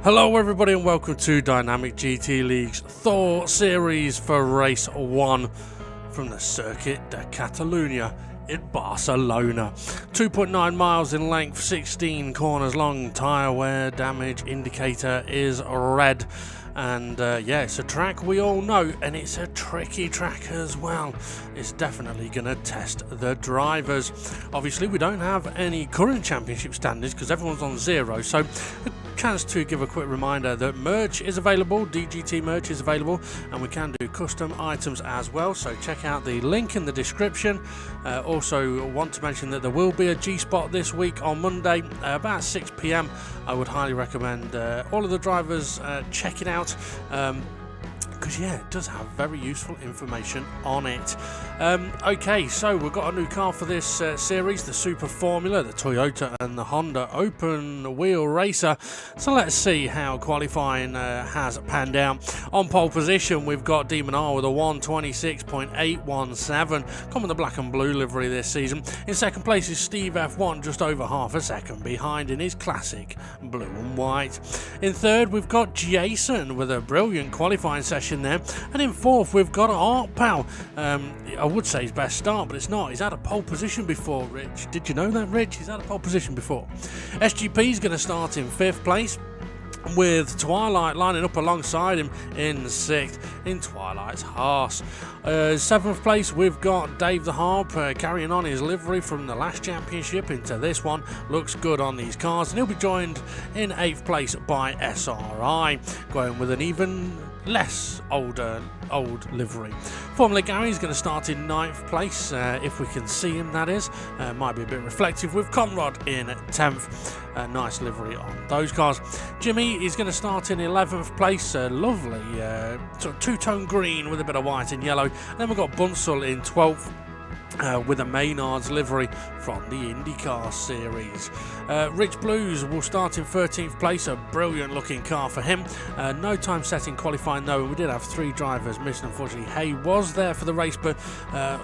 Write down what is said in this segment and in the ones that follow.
Hello everybody and welcome to Dynamic GT League's Thor series for race 1 from the Circuit de Catalunya in Barcelona. 2.9 miles in length, 16 corners long, tyre wear damage indicator is red. And yeah, it's a track we all know, and it's a tricky track as well. It's definitely going to test the drivers. Obviously, we don't have any current championship standards because everyone's on 0, so a chance to give a quick reminder that merch is available, DGT merch is available, and we can do custom items as well, so check out the link in the description. Also want to mention that there will be a G-Spot this week on Monday about 6 PM. I would highly recommend all of the drivers check it out, because yeah, it does have very useful information on it. Okay, so we've got a new car for this series, the Super Formula, the Toyota and the Honda Open Wheel Racer. So let's see how qualifying has panned out. On pole position, we've got DEMONR with a 1:26.817, come with the black and blue livery this season. In second place is Steve F1, just over half a second behind in his classic blue and white. In third, we've got Jason with a brilliant qualifying session there, and in fourth we've got Art Pal. I would say his best start, but it's not. He's had a pole position before, Rich. Did you know that, Rich? He's had a pole position before. SGP is going to start in 5th place, with Twilight lining up alongside him in 6th in Twilight's Haas. 7th place we've got Dave the Harp carrying on his livery from the last championship into this one. Looks good on these cars, and he'll be joined in 8th place by SRI, going with an even less old livery. Formula Gary's going to start in 9th place, if we can see him, that is. Might be a bit reflective, with Conrad in 10th. Nice livery on those cars. Jimmy is going to start in 11th place, lovely sort of two-tone green with a bit of white and yellow. And then we've got Bunsell in 12th. With a Maynard's livery from the IndyCar series. Rich Blues will start in 13th place, a brilliant looking car for him. No time set in qualifying though, and we did have 3 drivers missing. Unfortunately, Hay was there for the race, but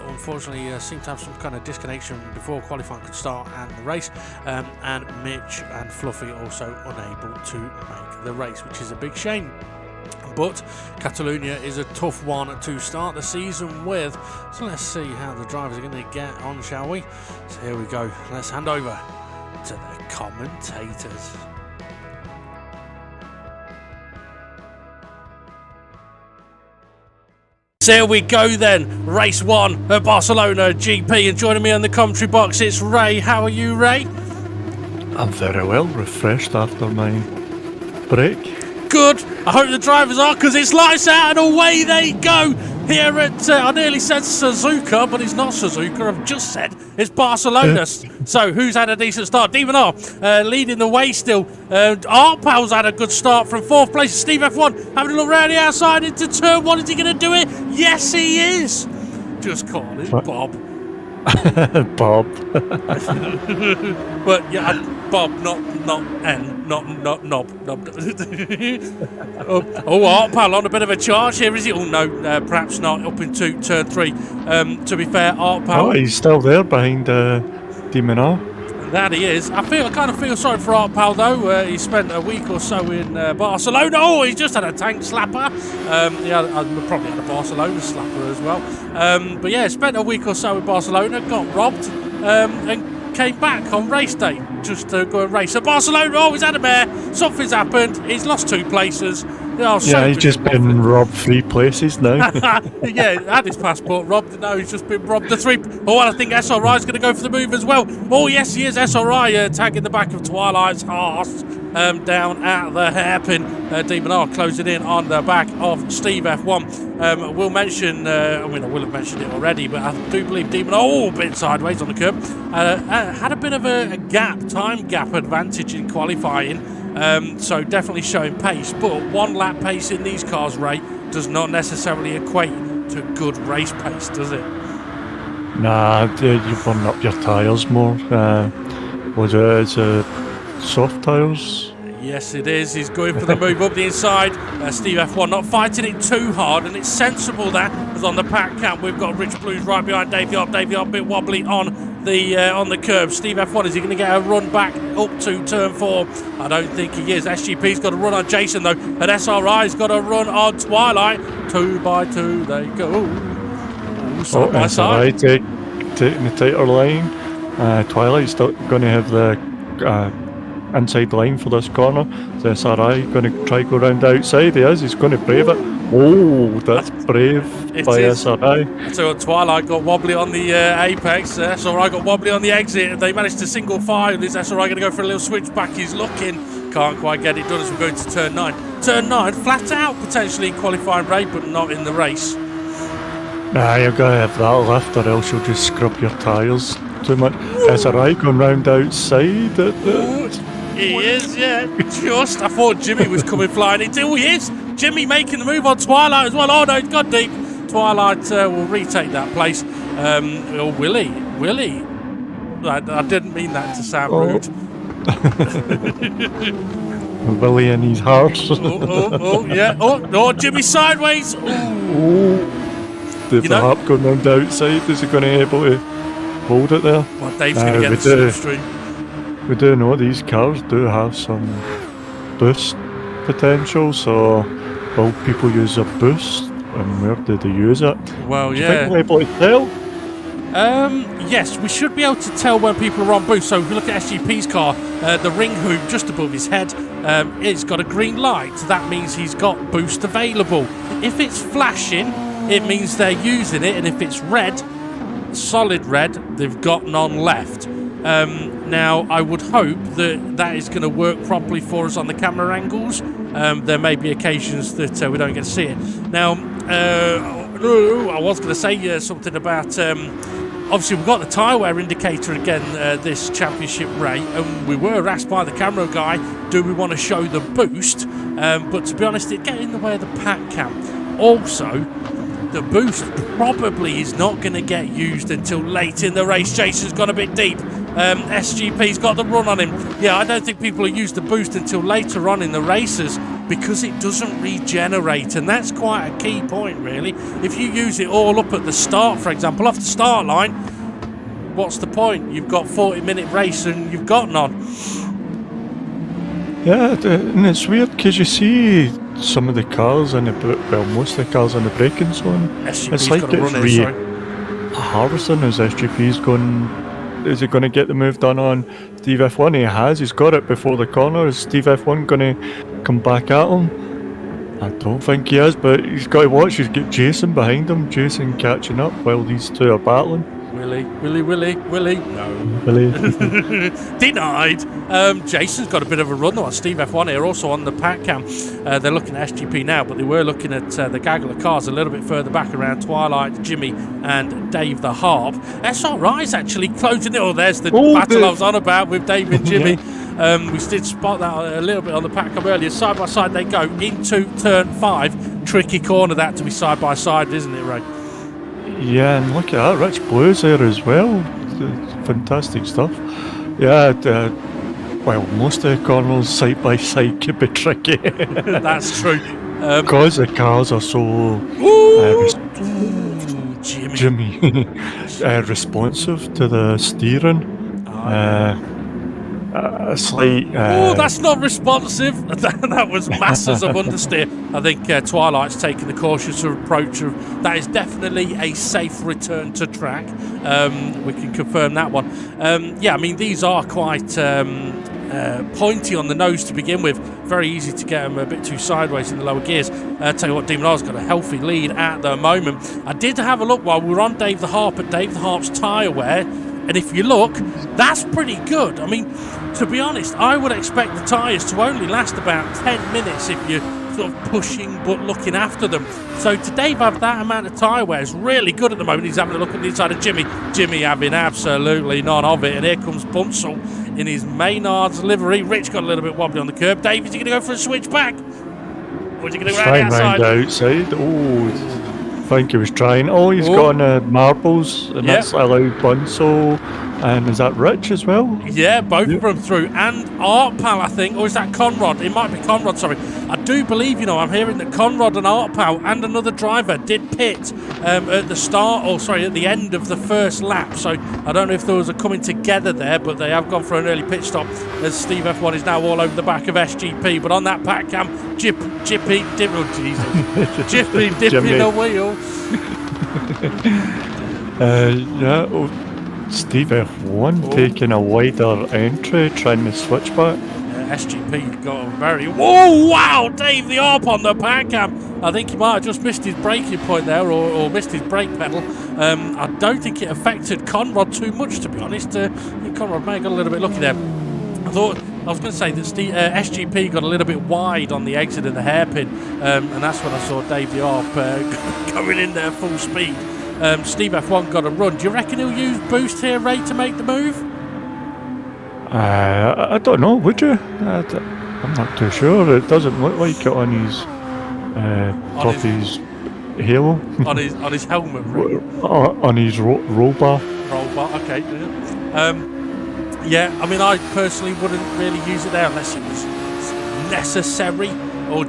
unfortunately seemed to have some kind of disconnection before qualifying could start and the race. And Mitch and Fluffy also unable to make the race, which is a big shame. But Catalunya is a tough one to start the season with, so let's see how the drivers are going to get on, shall we? So here we go, let's hand over to the commentators. So here we go then, race 1 at Barcelona GP, and joining me on the commentary box it's Ray. How are you, Ray? I'm very well, refreshed after my break. Good. I hope the drivers are, because it's lights out and away they go here at, I nearly said Suzuka, but it's not Suzuka, I've just said it's Barcelona. So who's had a decent start? DEMONR leading the way still. Art Pal's had a good start from 4th place. Steve F1 having a look around the outside into turn 1. Is he going to do it? Yes, he is. Just call it Bob. Bob. But yeah, Bob, not N, not Knob. Art Pal on a bit of a charge here, is he? Oh no, perhaps not. Up into turn 3. To be fair, Art Pal. Oh, he's still there behind DEMONR. That he is. I kind of feel sorry for Art Pal though. He spent a week or so in Barcelona. Oh, he's just had a tank slapper. Yeah, I probably had a Barcelona slapper as well. But yeah, spent a week or so in Barcelona, got robbed, and came back on race day just to go and race at Barcelona. Oh, he's had a mare. Something's happened. He's lost 2 places. Oh, yeah, he's just been robbed 3 places now. Yeah, had his passport robbed. No, he's just been robbed the 3. Oh, and I think SRI is going to go for the move as well. Oh, yes, he is. SRI tagging the back of Twilight's Haas down at the hairpin. DEMONR closing in on the back of Steve F1. We'll mention, I will have mentioned it already, but I do believe DEMONR, a bit sideways on the curb, had a bit of a time gap advantage in qualifying. So definitely showing pace, but 1 lap pace in these cars, Ray, does not necessarily equate to good race pace, does it? Nah, you burn up your tyres more. Was it soft tyres? Yes, it is. He's going for the move up the inside. Steve F1 not fighting it too hard, and it's sensible that, as on the pack camp, we've got Rich Blues right behind Davey Up. Davey Up, bit wobbly on on the curb. Steve F1, is he going to get a run back up to turn 4? I don't think he is. SGP's got a run on Jason though, and SRI's got a run on Twilight. 2 by 2 they go. Ooh, side by side. Taking the tighter line. Twilight's still going to have the inside line for this corner. The SRI going to try go round the outside. He is. He's going to brave it. Oh, that's brave by SRI. So Twilight got wobbly on the apex. SRI got wobbly on the exit. They managed to single fire. Is SRI going to go for a little switchback? He's looking. Can't quite get it done as we go to turn 9. Turn 9, flat out potentially in qualifying rate, but not in the race. Nah, you've got to have that lift or else you'll just scrub your tyres too much. SRI going round outside. He is, yeah. Just, I thought Jimmy was coming flying into. Oh, he is. Jimmy making the move on Twilight as well. Oh, no, it's gone deep. Twilight will retake that place. Willie. I didn't mean that to sound rude. Willie and his horse. Yeah. Oh, Jimmy sideways. The harp going round the outside. Is he going to be able to hold it there? Well, Dave's going to get the slipstream. We do know these cars do have some boost potential, so will people use a boost and where do they use it? Well, do you think we're able to tell? Yes, we should be able to tell when people are on boost. So if you look at SGP's car, the ring hoop just above his head, it's got a green light. That means he's got boost available. If it's flashing, it means they're using it, and if it's red, solid red, they've got none left. Now, I would hope that is going to work properly for us on the camera angles. There may be occasions that we don't get to see it. Now, I was going to say something about... obviously, we've got the tyre wear indicator again this championship rate, and we were asked by the camera guy, do we want to show the boost? But to be honest, it get in the way of the pack cam. Also, the boost probably is not going to get used until late in the race. Jason's gone a bit deep. SGP's got the run on him. Yeah, I don't think people will use the boost until later on in the races because it doesn't regenerate, and that's quite a key point, really. If you use it all up at the start, for example, off the start line, what's the point? You've got 40-minute race and you've got none. Yeah, and it's weird because you see some of the cars in most of the cars in the braking zone. SGP's it's like it's harvesting as SGP's going. Is he going to get the move done on Steve F1? He has. He's got it before the corner. Is Steve F1 going to come back at him? I don't think he is, but he's got to watch. He's got Jason behind him. Jason catching up while these two are battling. Willie. No. Willie. Denied. Jason's got a bit of a run though on Steve F1 here, also on the pack cam. They're looking at SGP now, but they were looking at the gaggle of cars a little bit further back around Twilight, Jimmy and Dave the Harp. SRI's actually closing it. Oh, there's the battle I was on about with Dave and Jimmy. We did spot that a little bit on the pack cam earlier. Side by side they go into turn 5. Tricky corner that to be side by side, isn't it, Ray? Yeah, and look at that, Rich Blue's there as well. Fantastic stuff. Yeah, well, most of the corners side by side could be tricky. That's true. Because the cars are so Jimmy responsive to the steering. Slight. That's not responsive. That was masses of understeer. I think Twilight's taken the cautious approach of that is definitely a safe return to track. We can confirm that one. Yeah, I mean these are quite pointy on the nose to begin with. Very easy to get them a bit too sideways in the lower gears. Tell you what, DEMONR's got a healthy lead at the moment. I did have a look while we were on Dave the Harp at Dave the Harp's tyre wear. And if you look, that's pretty good. I mean, to be honest, I would expect the tyres to only last about 10 minutes if you're sort of pushing but looking after them. So to Dave have that amount of tyre wear is really good at the moment. He's having a look at the inside of Jimmy. Jimmy having absolutely none of it. And here comes Bunsell in his Maynard's livery. Rich got a little bit wobbly on the curb. Dave, is he going to go for a switchback? Or is he going to go around the outside? Oh, I think he was trying. Oh, he's got on the marbles, and that's allowed Bunsell And is that Rich as well? Yeah, both of them through. And Art Pal, I think. Or is that Conrad? It might be Conrad, sorry. I do believe, I'm hearing that Conrad and Art Pal and another driver did pit at the start, at the end of the first lap. So I don't know if there was a coming together there, but they have gone for an early pit stop as Steve F1 is now all over the back of SGP. But on that pack cam, Jippy dipping a wheel. Steve F1 taking a wider entry, trying to switch back. SGP got a very... Whoa, wow, Dave the ARP on the pack cam. I think he might have just missed his braking point there, or missed his brake pedal. I don't think it affected Conrad too much, to be honest. I think Conrad may have got a little bit lucky there. I was going to say that SGP got a little bit wide on the exit of the hairpin, and that's when I saw Dave the ARP going in there full speed. Steve F1 got a run. Do you reckon he'll use boost here, Ray, to make the move? I don't know, would you? I'm not too sure. It doesn't look like it on his top of his halo. on his helmet, Ray. On his roll bar. Roll bar, okay. Yeah, I mean, I personally wouldn't really use it there unless it was necessary.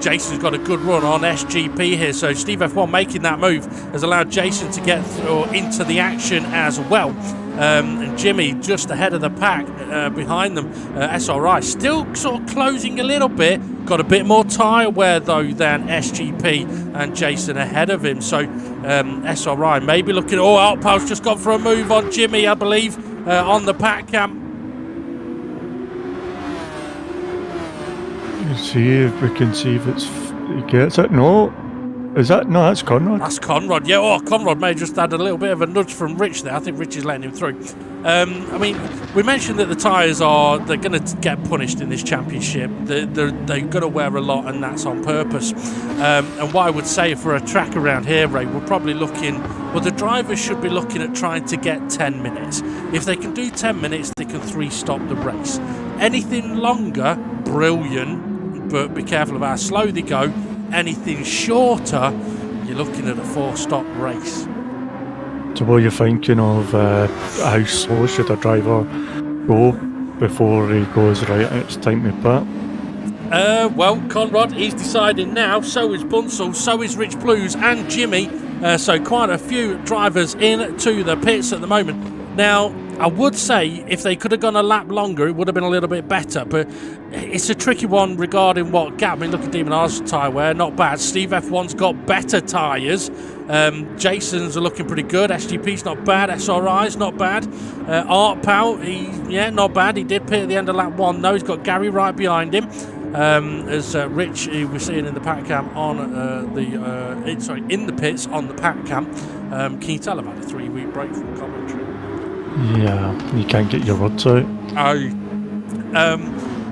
Jason's got a good run on SGP here, so Steve F1 making that move has allowed Jason to get into the action as well. And Jimmy just ahead of the pack behind them. SRI still sort of closing a little bit, got a bit more tyre wear though than SGP, and Jason ahead of him. So SRI maybe looking. Outpost just gone for a move on Jimmy, I believe, on the pack cam. See if we can see if he gets it. No, is that? No, that's Conrad. That's Conrad. Yeah. Conrad may have just had a little bit of a nudge from Rich there. I think Rich is letting him through. I mean, we mentioned that the tyres they're going to get punished in this championship. They're going to wear a lot, and that's on purpose. And what I would say for a track around here, Ray, we're probably looking. Well, the drivers should be looking at trying to get 10 minutes. If they can do 10 minutes, they can 3-stop the race. Anything longer, brilliant. But be careful of how slow they go. Anything shorter, you're looking at a 4-stop race. So what are you thinking of how slow should a driver go before he goes, right, it's time to pit? Well, Conrad, he's deciding now. So is Bunsell, so is Rich Blues and Jimmy. So quite a few drivers into the pits at the moment. Now, I would say if they could have gone a lap longer, it would have been a little bit better. But it's a tricky one regarding what gap. I mean, look at DEMONR's tyre wear, not bad. Steve F1's got better tyres. Jason's are looking pretty good. SGP's not bad. SRI's not bad. Art Pal, not bad. He did pit at the end of lap 1, though. He's got Gary right behind him. As Rich, we're seeing in the pack cam on in the pits on the pack cam. Can you tell about a 3-week break from commentary? Yeah, you can't get your words out.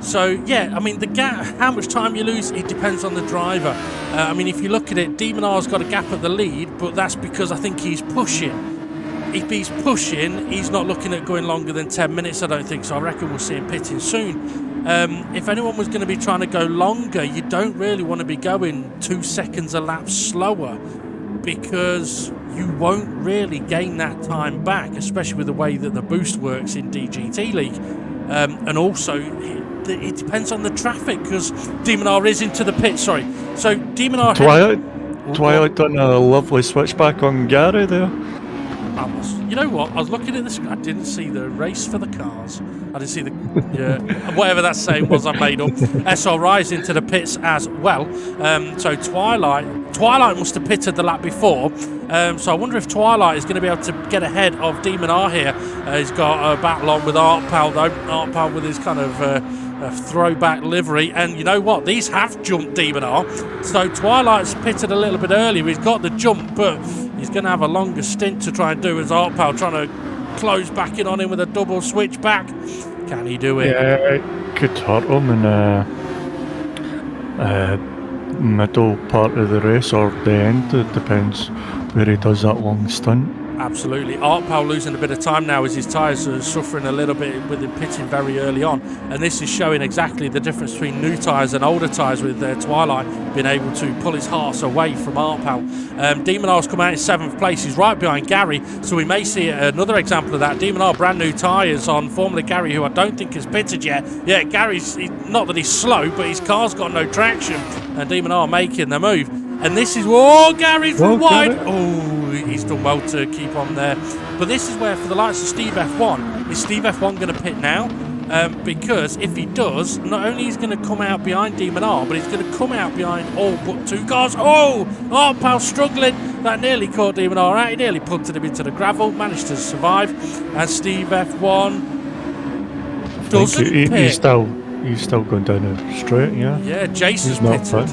So, yeah, I mean, the gap, how much time you lose, it depends on the driver. I mean, if you look at it, DEMONR's got a gap at the lead, but that's because I think he's pushing. If he's pushing, he's not looking at going longer than 10 minutes, I don't think. So I reckon we'll see him pitting soon. If anyone was going to be trying to go longer, you don't really want to be going 2 seconds a lap slower, because you won't really gain that time back, especially with the way that the boost works in DGT League. And also, it depends on the traffic, because DEMONR is into the pit, sorry. So DEMONR... Twilight done a lovely switchback on Gary there. You know what? I was looking at this. I didn't see the race for the cars. I didn't see the whatever that saying was. I made up. SRI's into the pits as well. So Twilight must have pitted the lap before. So I wonder if Twilight is going to be able to get ahead of DEMONR here. He's got a battle on with Art Pal though. Art Pal with his kind of throwback livery, and you know what? These have jumped DEMONR. So Twilight's pitted a little bit earlier. He's got the jump, but he's going to have a longer stint to try and do as Art Pal trying to close back in on him with a double switch back. Can he do it? Yeah, it could hurt him in the middle part of the race or the end. It depends where he does that long stint. Absolutely. Art Powell losing a bit of time now as his tyres are suffering a little bit with him pitting very early on. And this is showing exactly the difference between new tyres and older tyres, with Twilight being able to pull his horse away from Art Powell. DEMONR's come out in 7th place. He's right behind Gary, so we may see another example of that. DEMONR brand new tyres on Formula Gary, who I don't think has pitted yet. Yeah, Gary's, not that he's slow, but his car's got no traction. And DEMONR making the move. And this is, Gary's wide. Oh, he's done well to keep on there. But this is where, for the likes of Steve F1, is Steve F1 going to pit now? Because if he does, not only is he going to come out behind DEMONR, but he's going to come out behind all but 2 cars. Oh, Art Powell struggling. That nearly caught DEMONR out. He nearly punted him into the gravel, managed to survive. And Steve F1 doesn't pit. He's still going down the straight, yeah. Yeah, Jason's pitted.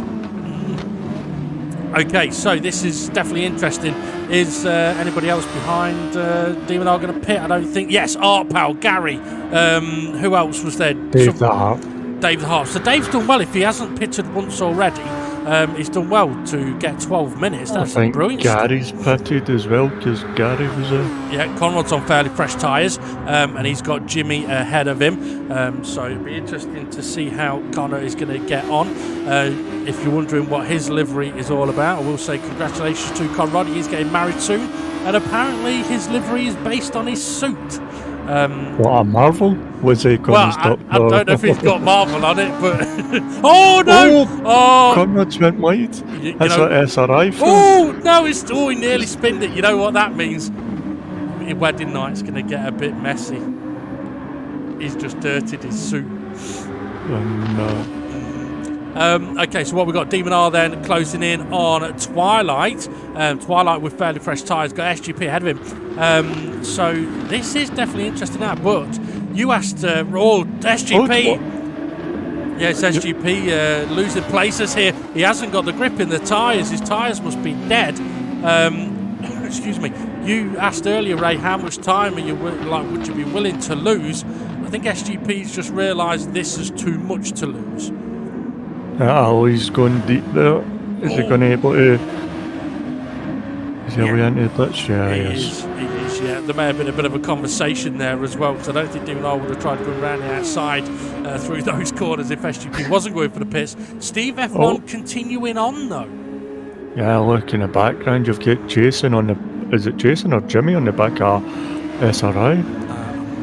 Okay, so this is definitely interesting. Is anybody else behind DEMONR going to pit? I don't think. Yes, Art Powell, Gary. Who else was there? Dave the Harp. Dave the Harp. So Dave's done well. If he hasn't pitted once already, he's done well to get 12 minutes. That's brilliant. Gary's pitted as well, because Gary was there. Yeah, Conrad's on fairly fresh tyres, and he's got Jimmy ahead of him. So it'll be interesting to see how Connor is going to get on. If you're wondering what his livery is all about, I will say congratulations to Conrad. He's getting married soon, and apparently his livery is based on his suit. What a Marvel? Was he going to stop? I don't know if he's got Marvel on it, but oh no! Oh, Conrad's went wide. That's what SRI for. Oh no! He nearly spinned it. You know what that means? Your wedding night's going to get a bit messy. He's just dirtied his suit. Okay, so what we've got, DEMONR then closing in on Twilight. Twilight with fairly fresh tyres, got SGP ahead of him. So this is definitely interesting now, but you asked, SGP. Yes, SGP losing places here. He hasn't got the grip in the tyres. His tyres must be dead. Excuse me. You asked earlier, Ray, how much time would you be willing to lose? I think SGP's just realised this is too much to lose. He's going deep there. Is he going to be able to? Is he way into the ditch? Yeah, he is. He is, yeah. There may have been a bit of a conversation there as well, because I don't think DEMONR would have tried to go around the outside through those corners if SGP wasn't going for the pits. Steve F1 continuing on though. Yeah, look in the background, you've got Jason on the. Is it Jason or Jimmy on the back of SRI?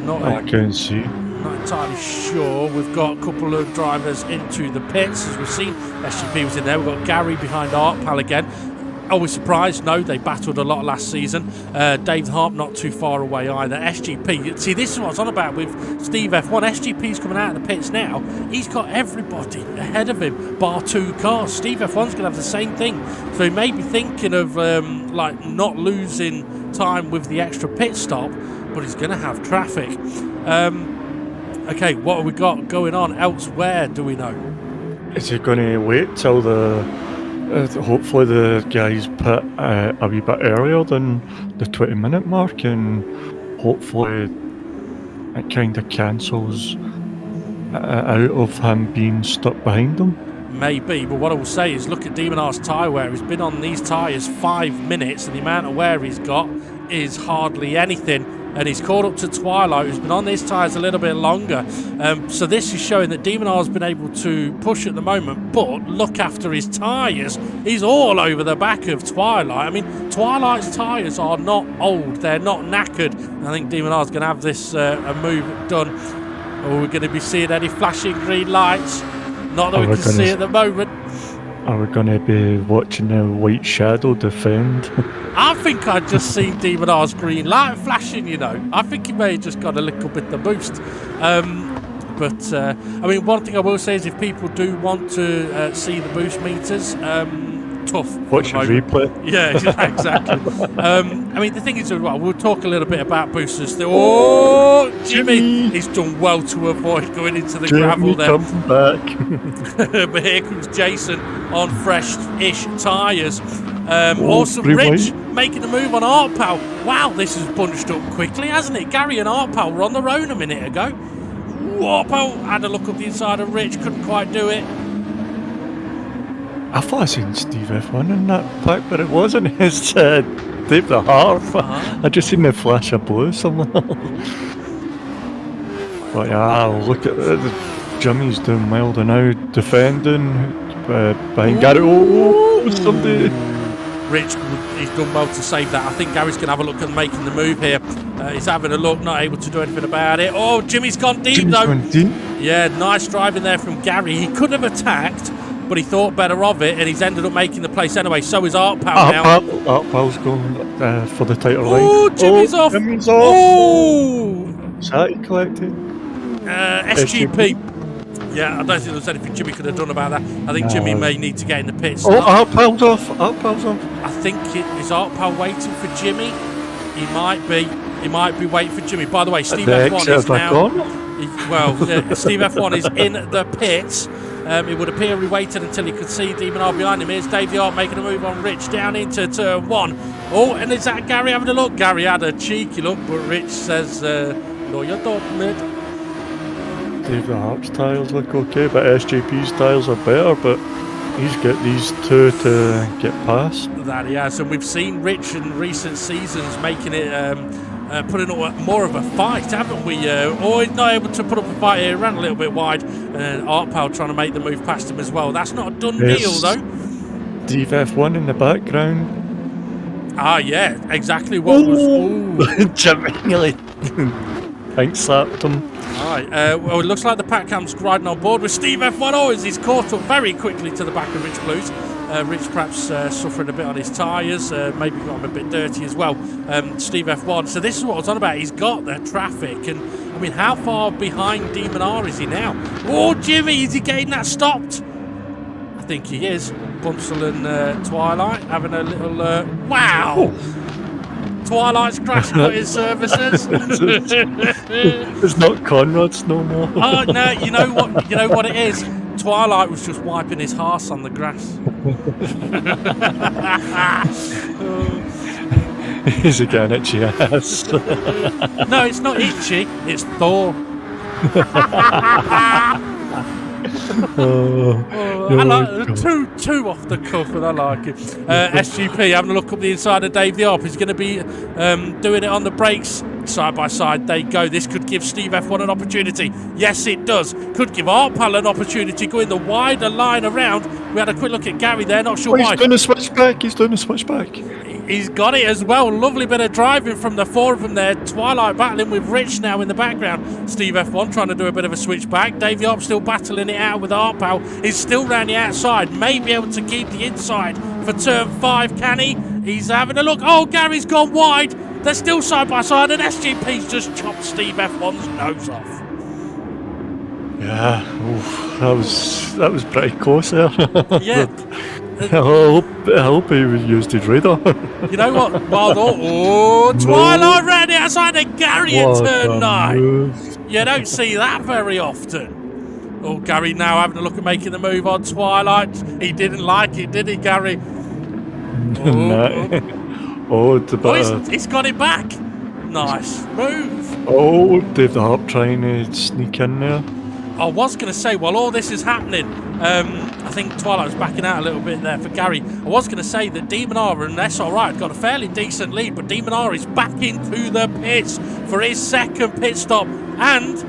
I can see. Not entirely sure. We've got a couple of drivers into the pits, as we've seen. SGP was in there. We've got Gary behind Art Powell again. Are we surprised? No, they battled a lot last season. Dave Harp not too far away either. SGP, see, this is what I was on about with Steve F1. SGP's coming out of the pits now. He's got everybody ahead of him, bar 2 cars. Steve F1's going to have the same thing. So he may be thinking of not losing time with the extra pit stop, but he's going to have traffic. Okay, what have we got going on elsewhere, do we know? Is he going to wait till hopefully the guys pit a wee bit earlier than the 20-minute mark, and hopefully it kind of cancels out of him being stuck behind them? Maybe, but what I will say is look at DEMONR's tyre wear. He's been on these tyres 5 minutes, and the amount of wear he's got is hardly anything. And he's caught up to Twilight, who's been on these tyres a little bit longer. So this is showing that DEMONR's been able to push at the moment, but look after his tyres. He's all over the back of Twilight. I mean, Twilight's tyres are not old. They're not knackered. I think DEMONR's going to have this a move done. Or we're going to be seeing any flashing green lights. Not that we can see at the moment. Are we going to be watching a white shadow defend? I think I'd just seen DEMONR's green light flashing, you know. I think he may have just got a little bit of boost. I mean, one thing I will say is if people do want to see the boost meters, tough. Watch a replay. Yeah, exactly. I mean, the thing is, we'll talk a little bit about boosters. Oh, Jimmy! He's done well to avoid going into the gravel there. Come back. But here comes Jason on fresh-ish tyres. Also, Rich making a move on Art Powell. Wow, this has bunched up quickly, hasn't it? Gary and Art Powell were on their own a minute ago. Art Powell had a look up the inside of Rich, couldn't quite do it. I thought I seen Steve F1 in that pack, but it wasn't his Dave the Harp. I just seen the flash of blue somewhere. But yeah, look at Jimmy's doing well now, defending behind Gary. Oh, somebody. Rich, he's done well to save that. I think Gary's going to have a look at making the move here. He's having a look, not able to do anything about it. Oh, Jimmy's gone deep though. Gone deep. Yeah, nice driving there from Gary. He could have attacked, but he thought better of it, and he's ended up making the place anyway. So is Art Pal now. Art Pal's going for the title line. Oh, Jimmy's off. Jimmy's off. Oh! Is that he collected? SGP. Yeah, I don't think there's anything Jimmy could have done about that. I think Jimmy may need to get in the pits. Oh, Art Pal's off. Art Pal's off. I think is Art Pal waiting for Jimmy. He might be. He might be waiting for Jimmy. By the way, Steve F1 is now. Steve F1 is in the pits. It would appear he waited until he could see DEMONR behind him. Here's Dave the Art making a move on Rich down into turn 1. Oh, and is that Gary having a look? Gary had a cheeky look, but Rich says, no, you don't, mate. Dave the Harp's tyres look okay, but SJP's tyres are better, but he's got these two to get past. That he has, and we've seen Rich in recent seasons making it, putting up more of a fight, haven't we? He's not able to put up a fight here, ran a little bit wide, and Art Pal trying to make the move past him as well. That's not a done deal, though. Steve F1 in the background. Ah, yeah, exactly what was... Jimmy nearly pink slapped him. Alright, well, it looks like the Patcam's riding on board with Steve F1. Oh, as he's caught up very quickly to the back of Rich Blues. Rich perhaps suffering a bit on his tyres, maybe got him a bit dirty as well. Steve F1, so this is what I was on about. He's got the traffic, and I mean, how far behind DEMONR is he now? Oh, Jimmy, is he getting that stopped? I think he is. Bunsel and Twilight having a little, wow! Oh. Twilight's grass cutting services. It's not Conrad's no more. Oh no! You know what it is. Twilight was just wiping his arse on the grass. Is he getting itchy ass? No, it's not itchy. It's Thor. I like too off the cuff, and I like it. SGP having a look up the inside of Dave the Arp. He's going to be doing it on the brakes. Side by side they go. This could give Steve F1 an opportunity. Yes, it does. Could give Art Pal an opportunity going the wider line around. We had a quick look at Gary there. Not sure why. He's doing a switchback. He's doing a switchback. He's got it as well. Lovely bit of driving from the four of them there. Twilight battling with Rich now in the background. Steve F1 trying to do a bit of a switchback. Dave Yarp still battling it out with Art Pal. He's still round the outside. May be able to keep the inside for turn 5. Can he? He's having a look. Oh, Gary's gone wide. They're still side by side, and SGP's just chopped Steve F1's nose off. Yeah, that was pretty close there. Yeah. I hope he used his radar. You know what? Twilight round the outside of Gary at turn 9. You don't see that very often. Oh, Gary now having a look at making the move on Twilight. He didn't like it, did he, Gary? He's got it back. Nice move. Oh, Dave the Harp trying to sneak in there. I was going to say, while all this is happening, I think Twilight was backing out a little bit there for Gary. I was going to say that DEMONR and SRI have got a fairly decent lead, but DEMONR is back into the pits for his second pit stop. And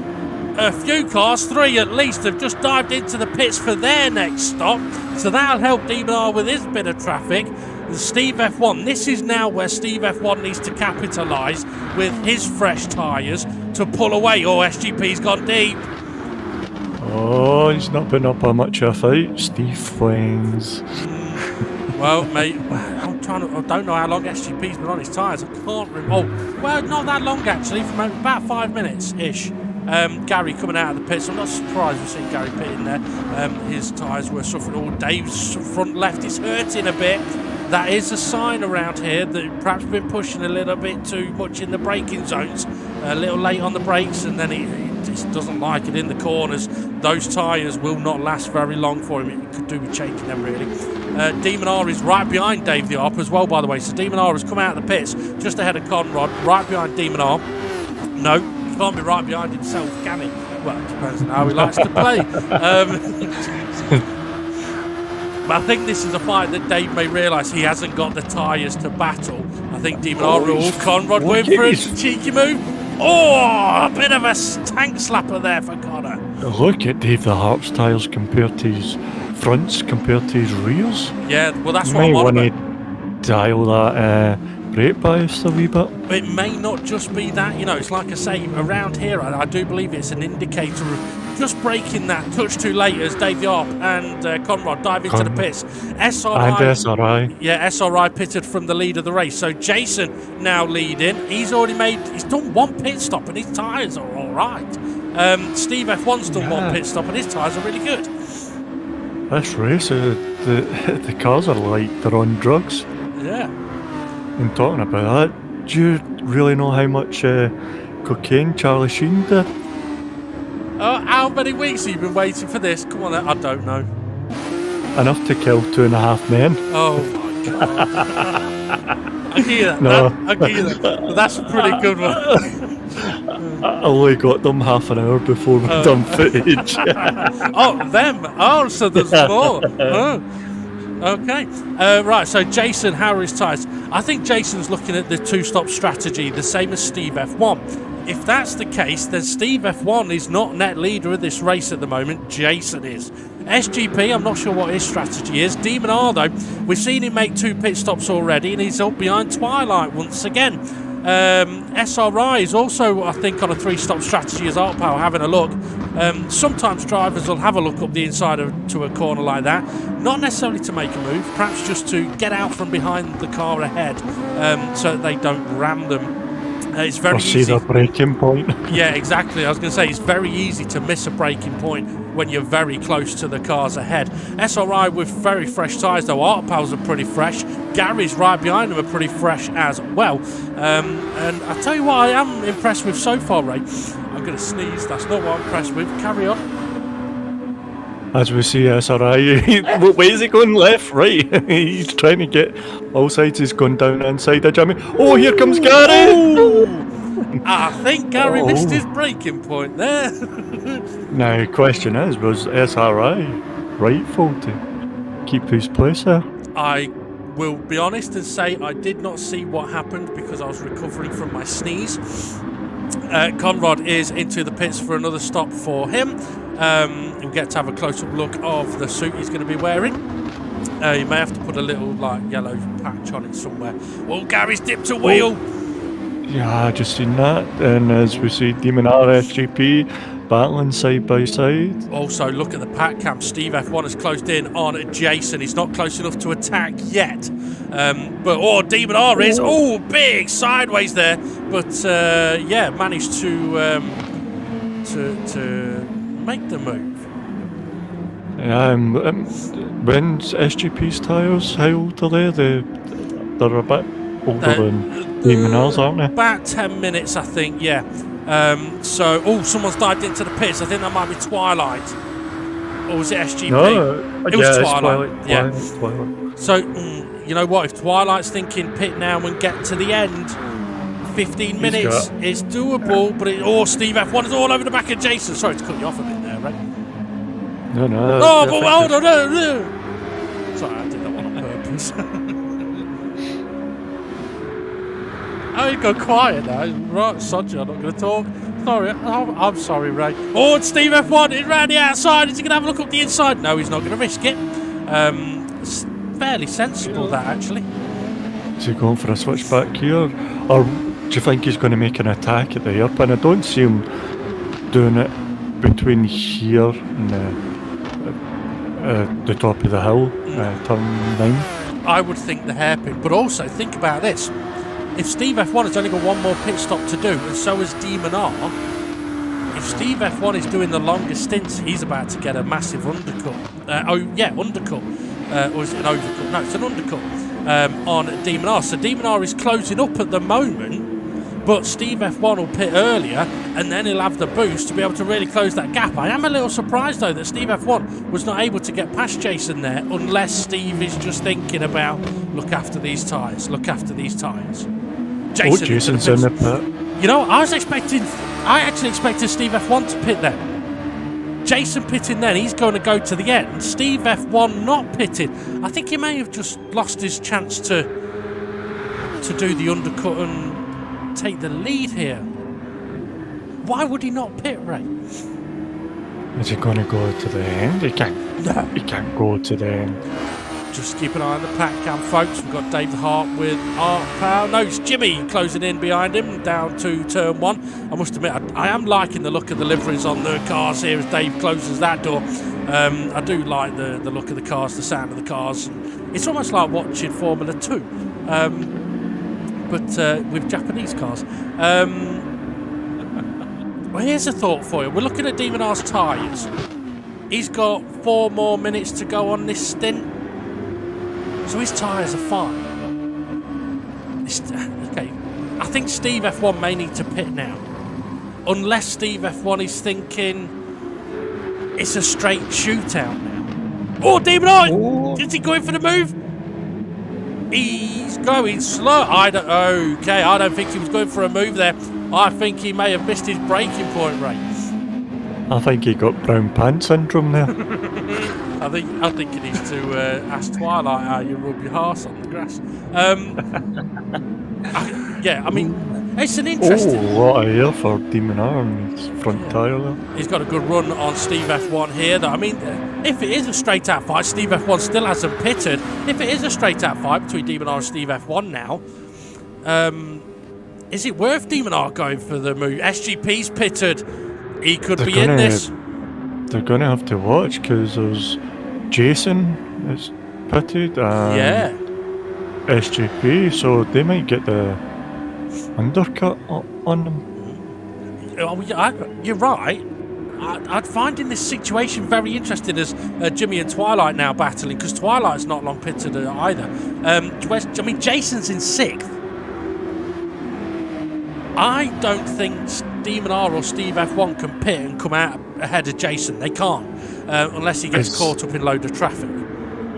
a few cars, 3 at least, have just dived into the pits for their next stop. So that'll help DEMONR with his bit of traffic. Steve F1, this is now where Steve F1 needs to capitalise with his fresh tyres to pull away. Oh, SGP's gone deep. Oh, he's not putting up much of a fight. Steve Flames. Well, mate, I don't know how long SGP's been on his tyres. I can't remember. Oh, well, not that long actually, from about 5 minutes-ish. Gary coming out of the pits. I'm not surprised we've seen Gary pitting there. His tyres were suffering. All Dave's front left is hurting a bit. That is a sign around here that perhaps been pushing a little bit too much in the braking zones. A little late on the brakes, and then he just doesn't like it in the corners. Those tyres will not last very long for him. It could do with changing them, really. DEMONR is right behind Dave the Arp as well, by the way. So DEMONR has come out of the pits just ahead of Conrad, right behind DEMONR. No, he can't be right behind himself, can he? Well, it depends on how he likes to play. But I think this is a fight that Dave may realise he hasn't got the tyres to battle. I think DEMONR rules. Conrad look went for a at his- cheeky move. Oh, a bit of a tank slapper there for Connor. Look at Dave the Harp's tyres compared to his fronts, compared to his rears. Yeah, well, that's You what I'm might on want about. to dial that brake bias a wee bit. It may not just be that, you know, it's like I say, around here, I do believe it's an indicator of just braking that touch too late as Dave Yarp and Conrad dive into the pits. SRI, And SRI. yeah, SRI pitted from the lead of the race. So Jason now leading. He's done one pit stop and his tyres are all right. Steve F1's done one pit stop and his tyres are really good. This race, the cars are like they're on drugs. Yeah. And talking about that, do you really know how much cocaine Charlie Sheen did? How many weeks have you been waiting for this? Come on, I don't know. Enough to kill 2.5 men. Oh my god. I hear that. No. I hear that. But that's a pretty good one. I only got them half an hour before we done footage. Oh, them. Oh, so there's more. Oh. Okay. Right, so Jason, how are his tyres? I think Jason's looking at the two-stop strategy, the same as Steve F1. If that's the case, then Steve F1 is not net leader of this race at the moment. Jason is. SGP, I'm not sure what his strategy is. DEMONR, though, we've seen him make 2 pit stops already, and he's up behind Twilight once again. SRI is also, I think, on a 3-stop strategy as Art Power, having a look. Sometimes drivers will have a look up the inside to a corner like that, not necessarily to make a move, perhaps just to get out from behind the car ahead, so that they don't ram them. It's very see easy. the breaking point. Yeah, exactly. I was going to say, it's very easy to miss a braking point when you're very close to the cars ahead. SRI with very fresh tyres, though. Art Pals are pretty fresh. Gary's right behind them are pretty fresh as well. And I tell you what I am impressed with so far, Ray. I'm going to sneeze. That's not what I'm impressed with. Carry on. As we see SRI, what way is he going? Left, right? He's trying to get all sides. He's going down inside of Jimmy. Oh, here comes Gary! Ooh. I think Gary missed his braking point there. Now, the question is, was SRI rightful to keep his place there? I will be honest and say I did not see what happened because I was recovering from my sneeze. Conrad is into the pits for another stop for him. We'll get to have a close-up look of the suit he's going to be wearing. You may have to put a little yellow patch on it somewhere. Oh, Gary's dipped a wheel. Yeah, I just seen that. And as we see DEMONR SGP battling side by side. Also, look at the pack cam. Steve F1 has closed in on Jason. He's not close enough to attack yet. But DEMONR is big sideways there. But managed to make the move. When's SGP's tyres? How old are they? They're a bit older than DEMONR's, aren't they? About 10 minutes, I think, yeah. Someone's dived into the pits. I think that might be Twilight. Or was it SGP? No, it was Twilight. Twilight. So, you know what? If Twilight's thinking pit now and get to the end, 15 minutes, it's doable. But Steve F1 is all over the back of Jason. Sorry to cut you off a bit there, right? No. Hold on. No. Sorry, I did that one on purpose. Oh, you go quiet now. Right, sod you, I'm not going to talk. Sorry, I'm sorry, Ray. Oh, it's Steve F1 is round the outside. Is he going to have a look up the inside? No, he's not going to risk it. It's fairly sensible, that, actually. Is he going for a switchback here? Or do you think he's going to make an attack at the hairpin? I don't see him doing it between here and the top of the hill, turn 9. I would think the hairpin. But also, think about this. If Steve F1 has only got one more pit stop to do, and so has DEMONR, if Steve F1 is doing the longest stints, he's about to get a massive undercut. Undercut. Or is it an overcut? No, it's an undercut on DEMONR. So DEMONR is closing up at the moment, but Steve F1 will pit earlier, and then he'll have the boost to be able to really close that gap. I am a little surprised, though, that Steve F1 was not able to get past Jason there, unless Steve is just thinking about, look after these tyres. Jason's in the pit. You know, I actually expected Steve F1 to pit then. Jason pitting then, he's going to go to the end. Steve F1 not pitting. I think he may have just lost his chance to to do the undercut and take the lead here. Why would he not pit, Ray? Is he going to go to the end? He can't. No. He can't go to the end. Just keep an eye on the pack cam, folks. We've got Dave Hart with Art Powell. No, it's Jimmy closing in behind him, down to turn 1. I must admit, I am liking the look of the liveries on the cars here as Dave closes that door. I do like the look of the cars, the sound of the cars. It's almost like watching Formula 2, but with Japanese cars. Well, here's a thought for you. We're looking at DEMONR's tyres. He's got 4 more minutes to go on this stint. So his tyres are fine. Okay, I think Steve F1 may need to pit now. Unless Steve F1 is thinking it's a straight shootout now. Oh, DEMONR! Is he going for the move? He's going slow. I don't think he was going for a move there. I think he may have missed his braking point, Ray. I think he got brown pants syndrome there. I think you need to ask Twilight how you rub your arse on the grass. I mean, it's an interesting... Oh, what a air for DEMONR on his front tyre there. He's got a good run on Steve F1 here. I mean, if it is a straight-out fight, Steve F1 still hasn't pitted. If it is a straight-out fight between DEMONR and Steve F1 now, is it worth DEMONR going for the move? SGP's pitted. He could be in this. They're going to have to watch because there's Jason is pitted and SGP, so they might get the undercut on them. You're right. I'd find in this situation very interesting as Jimmy and Twilight now battling, because Twilight's not long pitted either. Jason's in 6th. I don't think DEMONR or Steve F1 can pit and come out ahead of Jason. They can't, unless he gets caught up in a load of traffic.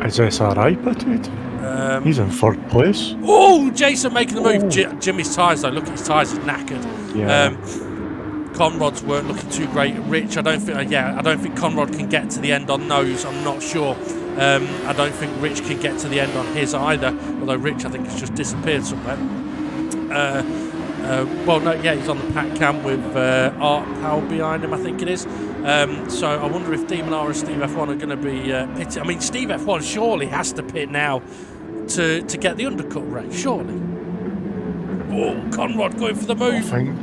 Is SRI pitted? He's in 3rd place. Oh, Jason making the move. Jimmy's tyres, though. Look at his tyres, he's knackered. Yeah. Conrod's weren't looking too great. Rich, I don't think Conrad can get to the end on those. I'm not sure. I don't think Rich can get to the end on his either. Although Rich, I think, has just disappeared somewhere. He's on the pack cam with Art Powell behind him, I think it is. So I wonder if DEMONR and Steve F1 are going to be pitting. I mean, Steve F1 surely has to pit now to get the undercut rate, surely. Oh, Conrad going for the move. I think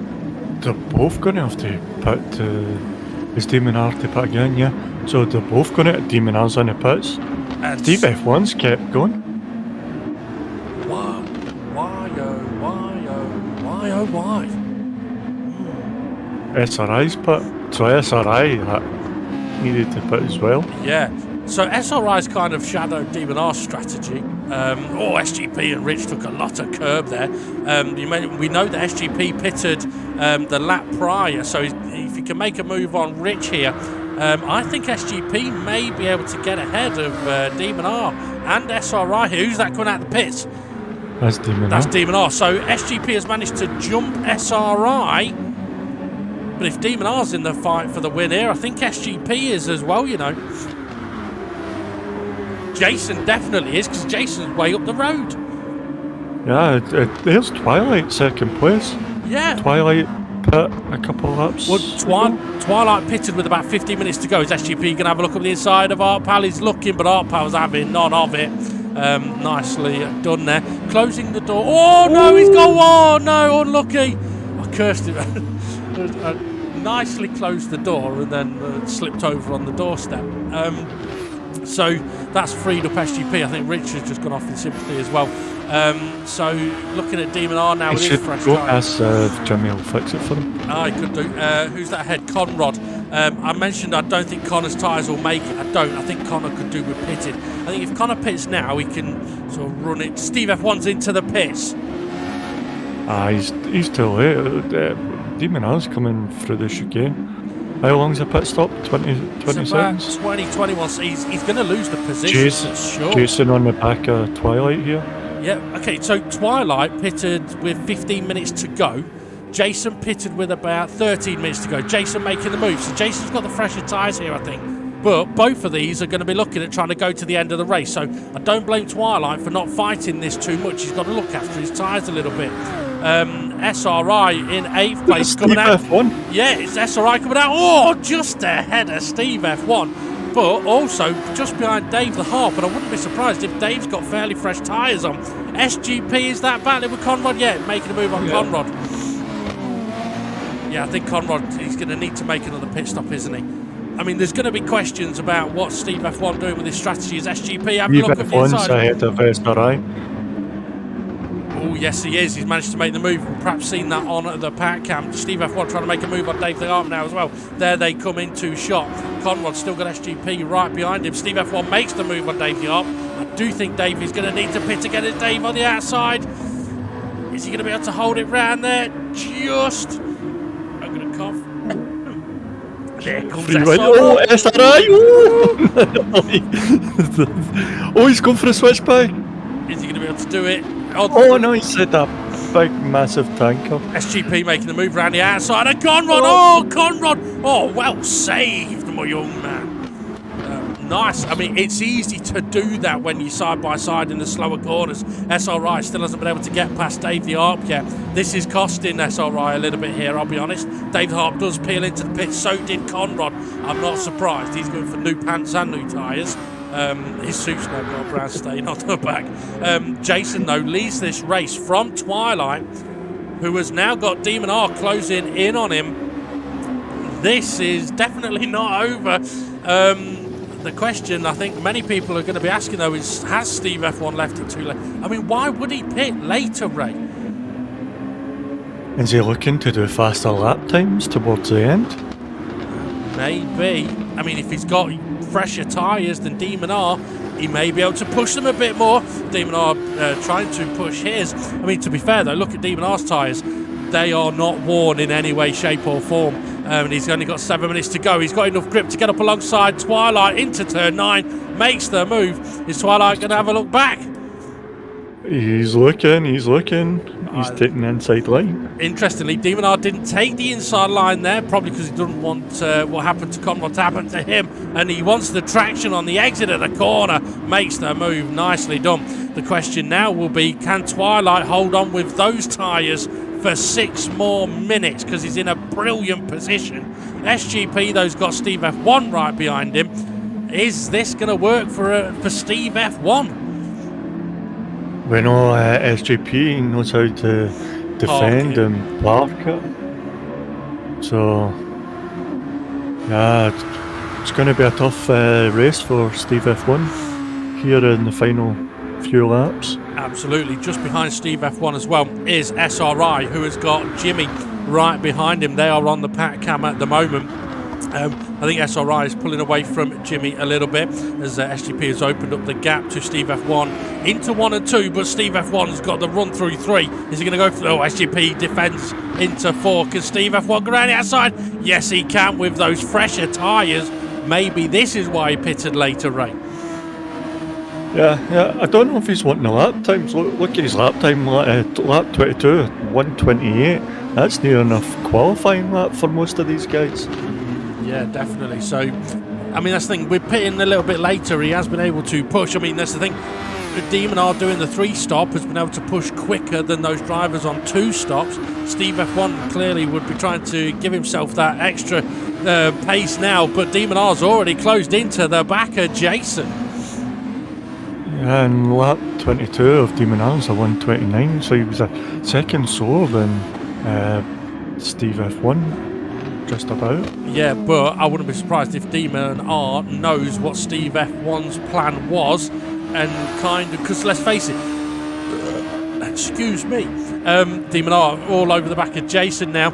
they're both going to have to pit is DEMONR to pit again, yeah. So they're both going to DEMONR's in the pits. And Steve F1's kept going. Why? SRI's pit. So SRI needed to pit as well. Yeah. So SRI's kind of shadowed DEMONR's strategy. SGP and Rich took a lot of curb there. We know that SGP pitted the lap prior, so if he can make a move on Rich here, I think SGP may be able to get ahead of DEMONR and SRI here. Who's that coming out of the pits? That's DEMONR. That's DEMONR. So SGP has managed to jump SRI. But if DEMONR's in the fight for the win here, I think SGP is as well, you know. Jason definitely is, because Jason's way up the road. Yeah, there's Twilight 2nd place. Yeah. Twilight pit a couple laps. Well, Twilight pitted with about 15 minutes to go. Is SGP going to have a look at the inside of Art Pal? He's looking, but Art Pal's having none of it. Nicely done there. Closing the door. Oh, no, he's gone. Oh, no, unlucky. I cursed him. Nicely closed the door and then slipped over on the doorstep. So that's freed up SGP. I think Rich has just gone off in sympathy as well. So looking at DEMONR now with his fresh tyres. Jimmy will fix it for them. He could do. Who's that ahead? Conrad. I mentioned I don't think Connor's tyres will make it. I think Connor could do with pitting. I think if Connor pits now, he can sort of run it. Steve F1's into the pits. He's too late. DEMONR's coming through the chicane. How long's the pit stop? 20 seconds? 21. So he's going to lose the position. Jason on the back of Twilight here. Yeah, okay, so Twilight pitted with 15 minutes to go. Jason pitted with about 13 minutes to go. Jason making the move. So Jason's got the fresher tyres here, I think. But both of these are going to be looking at trying to go to the end of the race. So I don't blame Twilight for not fighting this too much. He's got to look after his tyres a little bit. SRI in 8th place coming out. F1. Yeah, it's SRI coming out. Oh, just ahead of Steve F1. But also just behind Dave the Harp. And I wouldn't be surprised if Dave's got fairly fresh tyres on. SGP, is that battling with Conrad? Yeah, making a move on Conrad. Yeah, I think Conrad, he's going to need to make another pit stop, isn't he? I mean, there's going to be questions about what Steve F1 doing with his strategy. Is SGP having a look at the inside? Steve F1's ahead of SRI. Oh, yes, he is. He's managed to make the move. We've perhaps seen that on the pack cam. Steve F1 trying to make a move on Dave the Arm now as well. There they come into shot. Conrad's still got SGP right behind him. Steve F1 makes the move on Dave the Arm. I do think Dave is going to need to pit again at Dave on the outside. Is he going to be able to hold it round there? Just. I'm going to cough. There comes SRI. Oh, SRI! Oh, he's going for a switchback. Is he going to be able to do it? Oh no, he said that big massive tanker. SGP making the move around the outside and Conrad, oh Conrad, oh well saved my young man. Nice, I mean it's easy to do that when you're side by side in the slower corners. SRI still hasn't been able to get past Dave the Harp yet. This is costing SRI a little bit here, I'll be honest. Dave the Harp does peel into the pit, so did Conrad. I'm not surprised, he's going for new pants and new tyres. His suit's now got a brown stain on the back. Jason, though, leads this race from Twilight, who has now got DEMONR closing in on him. This is definitely not over. The question I think many people are going to be asking, though, is has Steve F1 left it too late? I mean, why would he pit later, Ray? Is he looking to do faster lap times towards the end? Maybe. I mean, if he's got fresher tyres than DEMONR, he may be able to push them a bit more. DEMONR trying to push his. I mean, to be fair though, look at DEMONR's tyres. They are not worn in any way, shape or form. And he's only got 7 minutes to go. He's got enough grip to get up alongside Twilight into turn 9. Makes the move. Is Twilight going to have a look back? He's looking. He's taking the inside line. Interestingly, DEMONR didn't take the inside line there, probably because he doesn't want what happened to Conrad to happen to him, and he wants the traction on the exit of the corner. Makes the move, nicely done. The question now will be, can Twilight hold on with those tyres for 6 more minutes, because he's in a brilliant position. SGP, though's got Steve F1 right behind him. Is this going to work for Steve F1? We know SGP knows how to defend and park it. So, yeah, it's going to be a tough race for Steve F1 here in the final few laps. Absolutely. Just behind Steve F1 as well is SRI, who has got Jimmy right behind him. They are on the pack cam at the moment. I think SRI is pulling away from Jimmy a little bit as SGP has opened up the gap to Steve F1 into 1 and 2, but Steve F1's got the run through 3. Is he going to go for SGP defends into 4? Can Steve F1 go around the outside? Yes, he can with those fresher tyres. Maybe this is why he pitted later, Ray. Yeah, I don't know if he's wanting the lap times. Look at his lap time, lap 22, 1:28. That's near enough qualifying lap for most of these guys. Yeah, definitely. So, I mean, that's the thing. We're pitting a little bit later. He has been able to push. I mean, that's the thing. DEMONR doing the 3 stop has been able to push quicker than those drivers on 2 stops. Steve F1 clearly would be trying to give himself that extra pace now, but DEMONR's already closed into the back of Jason. Yeah, and lap 22 of DEMONR's a 1:29, so he was a second slower than Steve F1. Just about. Yeah, but I wouldn't be surprised if DEMONR knows what Steve F1's plan was, and kind of, because let's face it, excuse me, DEMONR all over the back of Jason now.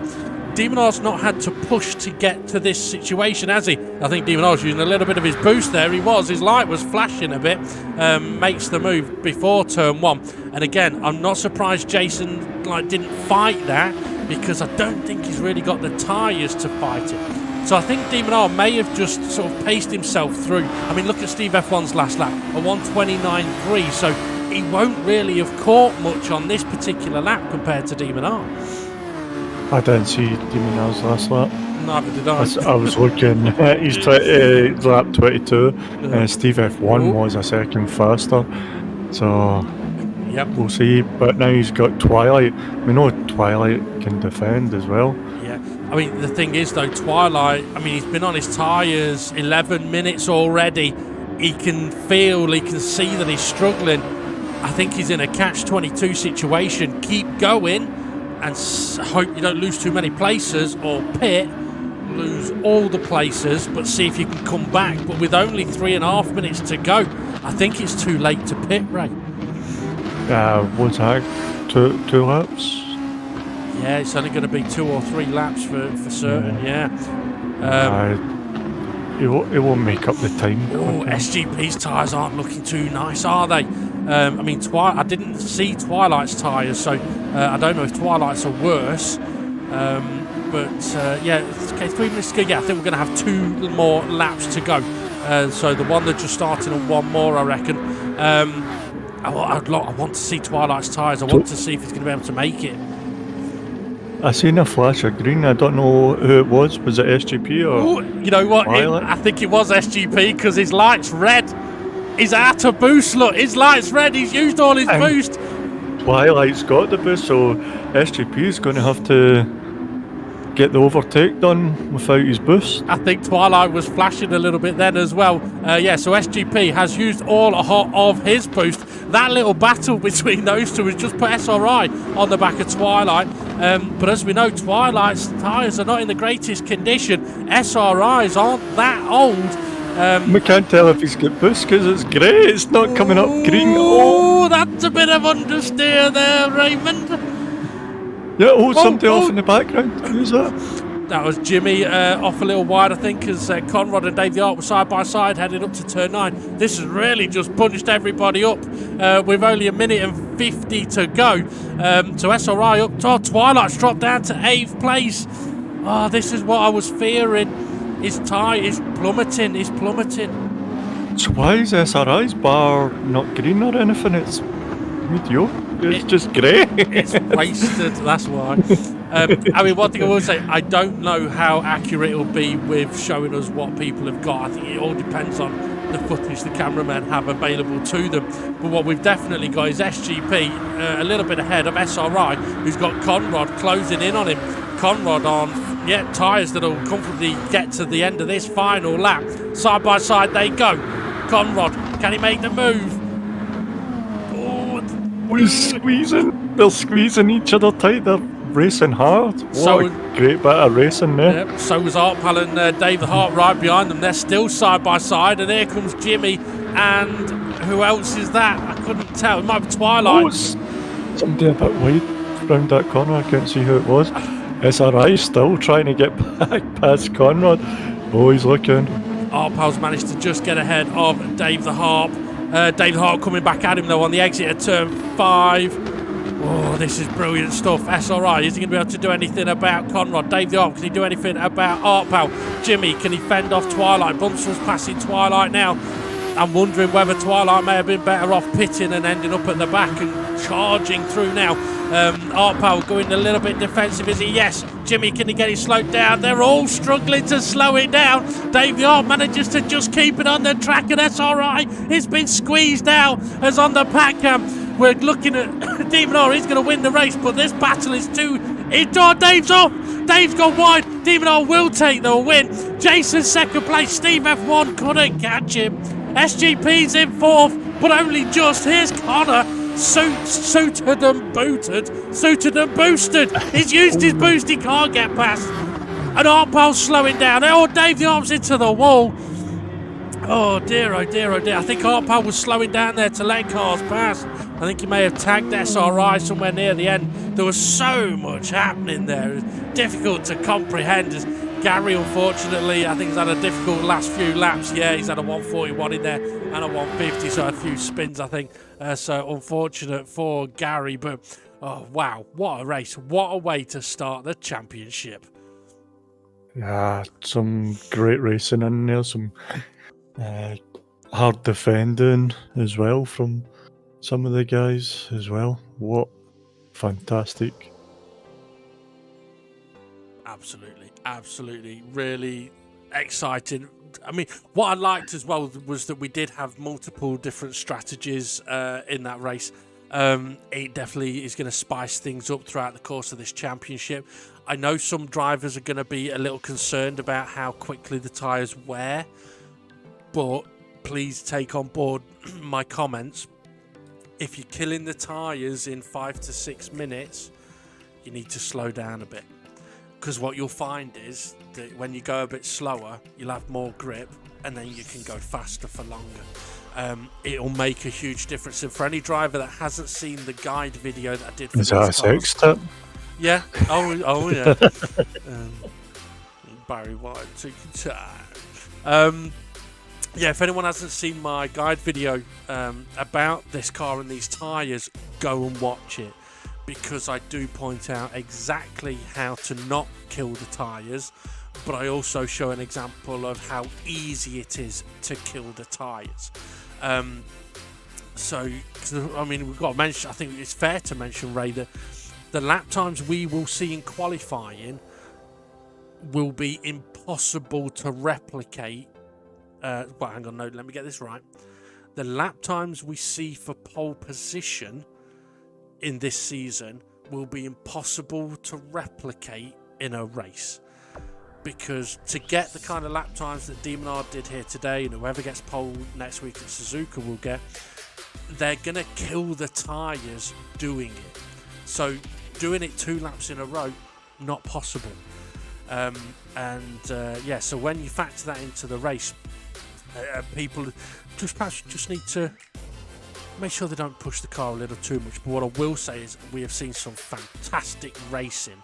DEMONR's not had to push to get to this situation, has he? I think DEMONR's using a little bit of his boost there. His light was flashing a bit. Makes the move before turn 1. And again, I'm not surprised Jason didn't fight that, because I don't think he's really got the tyres to fight it. So I think DEMONR may have just sort of paced himself through. I mean, look at Steve F1's last lap, a 1:29.3, so he won't really have caught much on this particular lap compared to DEMONR. I didn't see DEMONR's last lap. Neither did I. I was looking. He's lap 22. Steve F1 was a second faster. So Yep. we'll see. But now he's got Twilight. We know Twilight can defend as well. Yeah. I mean, the thing is, though, Twilight, I mean, he's been on his tyres 11 minutes already. He can feel, he can see that he's struggling. I think he's in a catch-22 situation. Keep going and hope you don't lose too many places, or pit, lose all the places, but see if you can come back. But with only 3.5 minutes to go, I think it's too late to pit, Ray. What's that? Two laps? Yeah, it's only going to be 2 or 3 laps for certain, yeah. He won't make up the time. SGP's tyres aren't looking too nice, are they? I mean, I didn't see Twilight's tyres, so I don't know if Twilight's are worse. Yeah, okay, 3 minutes to go. Yeah, I think we're going to have 2 more laps to go. So the one that just started and 1 more, I reckon. I want to see Twilight's tyres. I want to see if he's going to be able to make it. I seen a flash of green. I don't know who it was. Was it SGP or? Ooh, you know what? I think it was SGP because his light's red. He's out of boost. Look, his light's red. He's used all his boost. Twilight's got the boost, so SGP is going to have to get the overtake done without his boost. I think Twilight was flashing a little bit then as well. So SGP has used all of his boost. That little battle between those two has just put SRI on the back of Twilight. But as we know, Twilight's tyres are not in the greatest condition. SRI's aren't that old. We can't tell if he's got boost because it's grey. It's not coming up green. Oh, that's a bit of understeer there, Raymond. Yeah, somebody off in the background. Who's that? That was Jimmy off a little wide, I think, as Conrad and Dave the Art were side by side heading up to turn 9. This has really just punched everybody up with only 1 minute and 50 to go. So SRI up top. Twilight's dropped down to 8th place. Oh, this is what I was fearing. His tie is plummeting. He's plummeting. So why is SRI's bar not green or anything? It's mediocre. It's just grey. It's wasted, that's why. I mean, one thing I will say, I don't know how accurate it'll be with showing us what people have got. I think it all depends on the footage the cameramen have available to them. But what we've definitely got is SGP a little bit ahead of SRI, who's got Conrad closing in on him. Conrad on, tyres that'll comfortably get to the end of this final lap. Side by side they go. Conrad, can he make the move? We're squeezing. They're squeezing each other tight. They're racing hard. What a great bit of racing there. Yep, so was Artpal and Dave the Heart right behind them. They're still side by side. And here comes Jimmy. And who else is that? I couldn't tell. It might be Twilight. Somebody a bit wide around that corner. I couldn't see who it was. SRI still trying to get back past Conrad. Oh, he's looking. Artpal's managed to just get ahead of Dave the Harp. Dave the Harp coming back at him though on the exit at turn 5. Oh, this is brilliant stuff. SRI, is he going to be able to do anything about Conrad? Dave the Harp, can he do anything about Artpal? Jimmy, can he fend off Twilight? Bunsel's passing Twilight now. I'm wondering whether Twilight may have been better off pitting and ending up at the back and charging through now. Artpal going a little bit defensive, is he? Yes. Jimmy, can he get it slowed down? They're all struggling to slow it down. Dave the Art manages to just keep it on the track, and SRI has been squeezed out as on the pack cam. We're looking at DEMONR. He's going to win the race, but this battle is too... Dave's off. Dave's gone wide. DEMONR will take the win. Jason's second place. Steve F1 couldn't catch him. SGP's in 4th, but only just. Here's Connor. Suited and boosted. He's used his boost, he can't get past. And Artpal's slowing down. Oh, Dave the Arp's into the wall. Oh dear, oh dear, oh dear. I think Artpal was slowing down there to let cars pass. I think he may have tagged SRI somewhere near the end. There was so much happening there. It was difficult to comprehend. As Gary, unfortunately, I think he's had a difficult last few laps. Yeah, he's had a 141 in there and a 150, so a few spins, I think. So unfortunate for Gary, but oh wow, what a race. What a way to start the championship. Yeah, some great racing in there, some hard defending as well from some of the guys as well. What fantastic Absolutely, really exciting. I mean, what I liked as well was that we did have multiple different strategies in that race. It definitely is going to spice things up throughout the course of this championship. I know some drivers are going to be a little concerned about how quickly the tyres wear, but please take on board my comments. If you're killing the tyres in 5 to 6 minutes, you need to slow down a bit. Because what you'll find is that when you go a bit slower, you'll have more grip, and then you can go faster for longer. It'll make a huge difference. And for any driver that hasn't seen the guide video that I did for Is that a these sex cars, tip? yeah. Oh yeah. Barry White took your time. Yeah, if anyone hasn't seen my guide video about this car and these tyres, go and watch it, because I do point out exactly how to not kill the tyres, but I also show an example of how easy it is to kill the tyres. So, I mean, we've got to mention, I think it's fair to mention, Ray, that the lap times we will see in qualifying will be impossible to replicate. Well, hang on, no, let me get this right. The lap times we see for pole position in this season will be impossible to replicate in a race, because to get the kind of lap times that DEMONR did here today, and whoever gets pole next week at Suzuka will get, they're going to kill the tyres doing it. So doing it 2 laps in a row, not possible. Yeah, so when you factor that into the race, people just need to make sure they don't push the car a little too much. But what I will say is we have seen some fantastic racing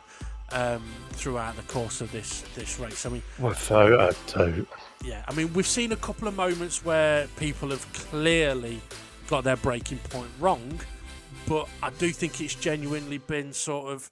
throughout the course of this race. I mean, Without a doubt. Yeah, I mean, we've seen a couple of moments where people have clearly got their braking point wrong, but I do think it's genuinely been sort of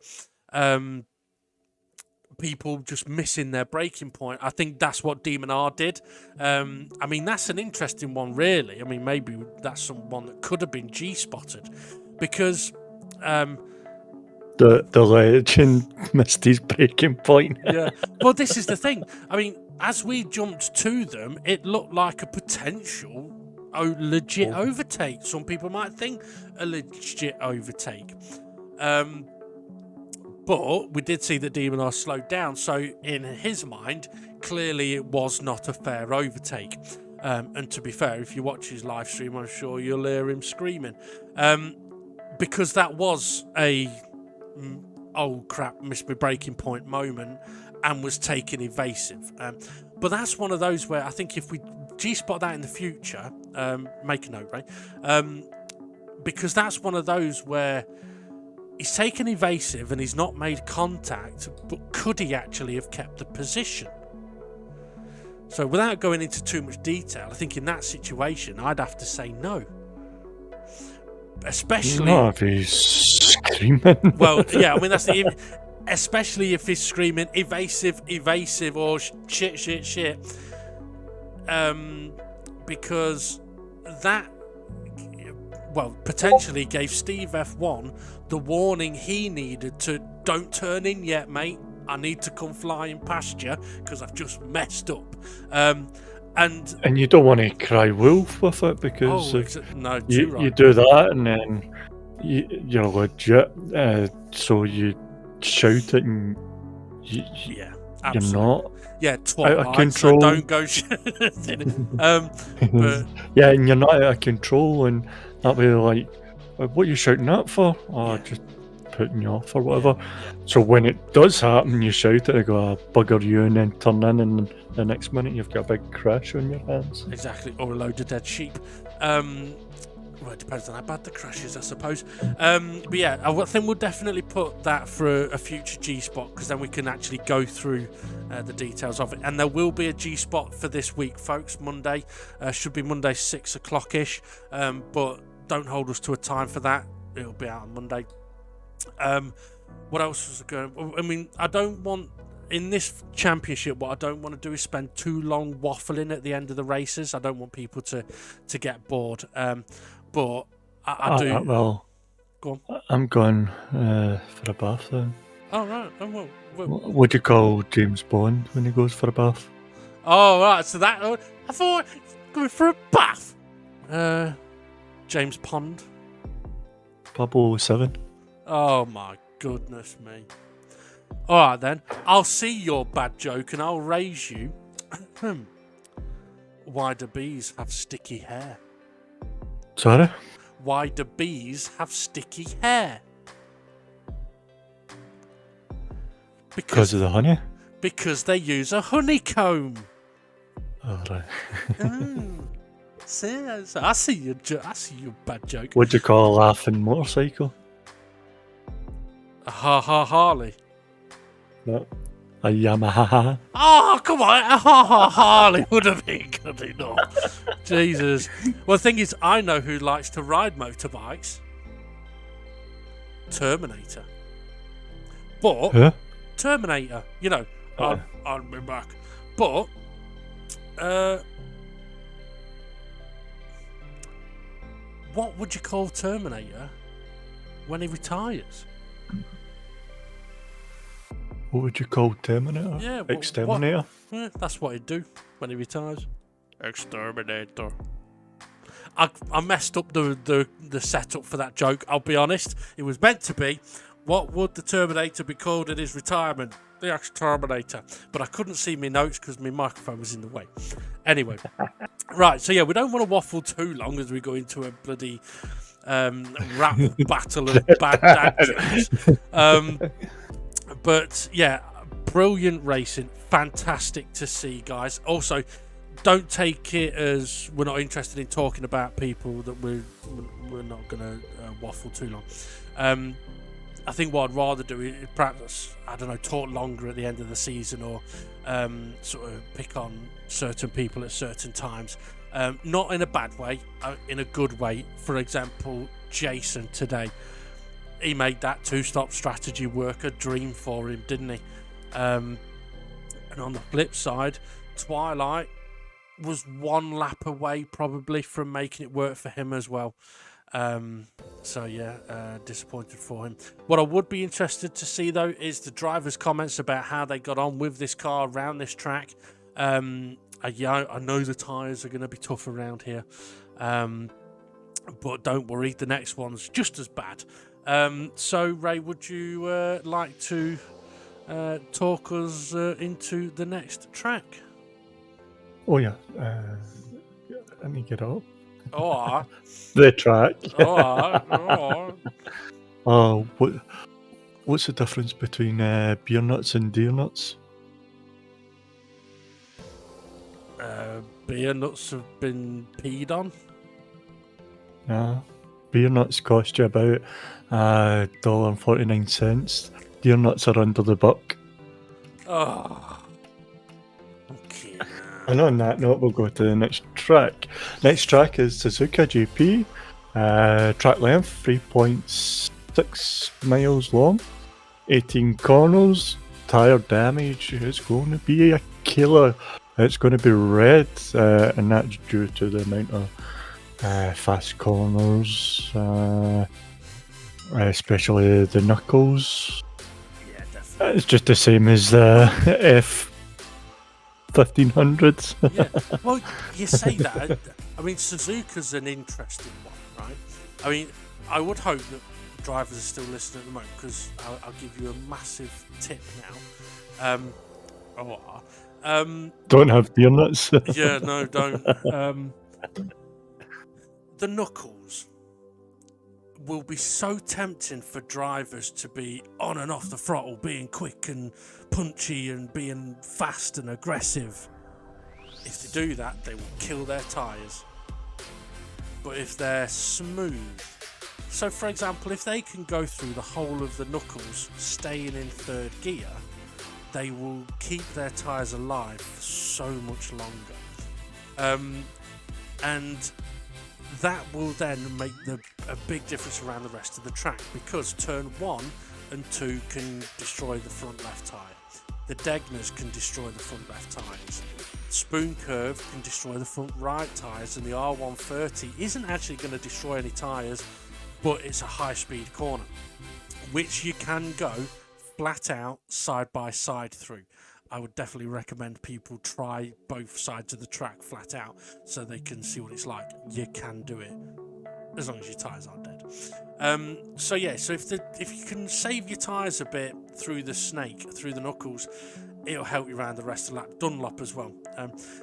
people just missing their braking point. I think that's what DEMONR did. I mean, that's an interesting one, really. I mean, maybe that's someone that could have been G-spotted, because the legend missed his braking point. Yeah, well, this is the thing. I mean, as we jumped to them, it looked like a potential legit overtake. Some people might think a legit overtake. But we did see that DEMONR slowed down, so in his mind, clearly it was not a fair overtake. And to be fair, if you watch his live stream, I'm sure you'll hear him screaming. Because that was a oh crap, missed my braking point moment and was taken evasive. But that's one of those where I think if we G-spot that in the future, make a note, right? Because that's one of those where he's taken evasive and he's not made contact, but could he actually have kept the position? So without going into too much detail, I think in that situation, I'd have to say no. Especially... Not if he's screaming. Well, yeah, I mean, that's the... Especially if he's screaming evasive, or shit. Because that, well, potentially gave Steve F1 the warning he needed to, don't turn in yet, mate. I need to come flying past you because I've just messed up. And you don't want to cry wolf with it, because no, you do that and then you're legit. So you shout it and yeah, you're not. Yeah, out of control. So don't go shouting. But yeah, and you're not out of control, and that way like, what are you shouting that for? Oh, just putting you off or whatever. Yeah. So when it does happen, you shout it, I go, bugger you, and then turn in, and the next minute you've got a big crash on your hands. Exactly, or a load of dead sheep. Well, it depends on how bad the crash is, I suppose. But yeah, I think we'll definitely put that for a future G-spot, because then we can actually go through the details of it. And there will be a G-spot for this week, folks. Monday should be Monday 6 o'clock-ish, but don't hold us to a time for that. It'll be out on Monday. What else was going? I mean, I don't want, in this championship, what I don't want to do is spend too long waffling at the end of the races. I don't want people to get bored. But I do. Well, go on. I'm going for a bath then. Oh, right. Oh, well. What do you call James Bond when he goes for a bath? Oh, right. So that... I thought going for a bath. James Pond. 007. Oh, my goodness me. All right, then. I'll see your bad joke and I'll raise you. Why do bees have sticky hair? Sorry? Why do bees have sticky hair? Because of the honey? Because they use a honeycomb. Oh, right. I see your bad joke. What do you call a laughing motorcycle? A Harley. No. A Yamaha. Oh, come on. A Harley would have been good enough. Jesus. Well, the thing is, I know who likes to ride motorbikes. Terminator. But... Huh? Terminator, you know, I'll be back. But, what would you call Terminator when he retires? What would you call Terminator? Yeah, Exterminator? Yeah, that's what he'd do when he retires. Exterminator. I messed up the setup for that joke, I'll be honest. It was meant to be, what would the Terminator be called in his retirement? The Exterminator. But I couldn't see my notes because my microphone was in the way. Anyway. Right, so yeah, we don't want to waffle too long as we go into a bloody rap battle of bad dad jokes. But yeah, brilliant racing. Fantastic to see, guys. Also, don't take it as we're not interested in talking about people that we're not going to waffle too long. I think what I'd rather do is perhaps, I don't know, talk longer at the end of the season or sort of pick on certain people at certain times. Not in a bad way, in a good way. For example, Jason today. He made that two-stop strategy work a dream for him, didn't he? And on the flip side, Twilight was one lap away probably from making it work for him as well. So yeah, disappointed for him. What I would be interested to see though is the drivers' comments about how they got on with this car around this track. I know the tyres are going to be tough around here, but don't worry, the next one's just as bad. So Ray, would you like to talk us into the next track? Oh yeah. Let me get up. Oh, the track. What's the difference between beer nuts and deer nuts? Beer nuts have been peed on. Yeah. Beer nuts cost you about $1.49. Deer nuts are under the buck. Oh. Okay. And on that note, we'll go to the next track. Next track is Suzuka GP. Track length 3.6 miles long, 18 corners. Tyre damage is going to be a killer. It's going to be red, and that's due to the amount of fast corners, especially the knuckles. Yeah, definitely. It's just the same as the F1500s. Yeah, well, you say that. I mean, Suzuka's an interesting one, right? I mean, I would hope that drivers are still listening at the moment, because I'll give you a massive tip now. Don't have beer nuts. Yeah, no, don't. The knuckles will be so tempting for drivers to be on and off the throttle, being quick and punchy and being fast and aggressive. If they do that, they will kill their tyres. But if they're smooth, so for example, if they can go through the whole of the knuckles staying in third gear, they will keep their tyres alive for so much longer. And that will then make a big difference around the rest of the track, because turn 1 and 2 can destroy the front left tyre. The Degners can destroy the front left tyres. Spoon Curve can destroy the front right tyres, and the R130 isn't actually going to destroy any tyres, but it's a high speed corner, which you can go flat out, side by side through. I would definitely recommend people try both sides of the track flat out so they can see what it's like. You can do it as long as your tyres aren't dead. So if you can save your tyres a bit through the snake, through the knuckles, it'll help you around the rest of the lap. Dunlop as well.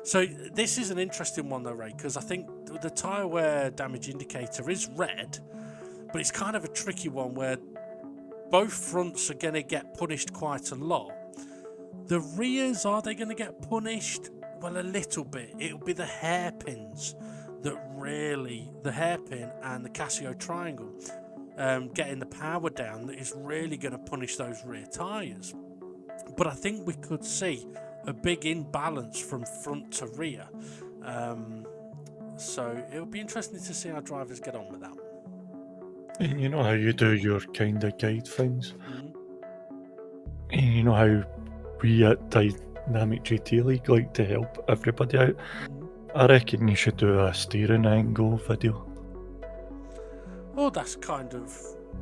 So this is an interesting one though, Ray, because I think the tyre wear damage indicator is red, but it's kind of a tricky one where both fronts are going to get punished quite a lot. The rears, are they going to get punished? Well, a little bit. It'll be the hairpins that really, the hairpin and the Casio triangle, getting the power down, that is really going to punish those rear tyres. But I think we could see a big imbalance from front to rear. So it'll be interesting to see how drivers get on with that. And you know how you do your kind of guide things? Mm-hmm. And you know how we at Dynamic GT League like to help everybody out? I reckon you should do a steering angle video. Well, that's kind of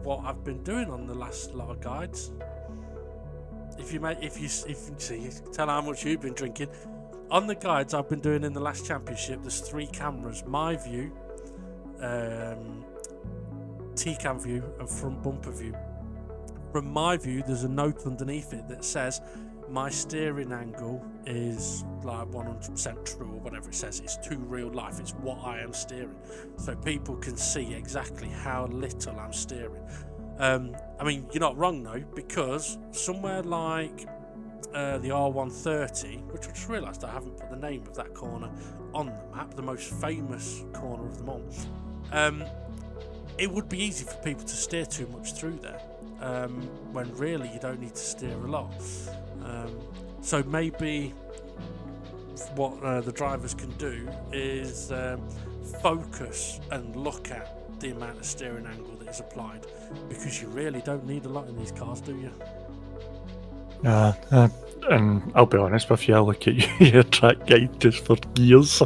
what I've been doing on the last lot of guides. If you see, tell how much you've been drinking. On the guides I've been doing in the last championship, there's 3 cameras: my view, T-cam view, and front bumper view. From my view, there's a note underneath it that says my steering angle is like 100% true, or whatever it says. It's to real life. It's what I am steering, so people can see exactly how little I'm steering. I mean, you're not wrong though, because somewhere like the R130, which I just realised I haven't put the name of that corner on the map, the most famous corner of them all, it would be easy for people to steer too much through there, when really you don't need to steer a lot. So maybe what the drivers can do is focus and look at the amount of steering angle that is applied, because you really don't need a lot in these cars, do you? And I'll be honest with you, I look at your track guide just for gears.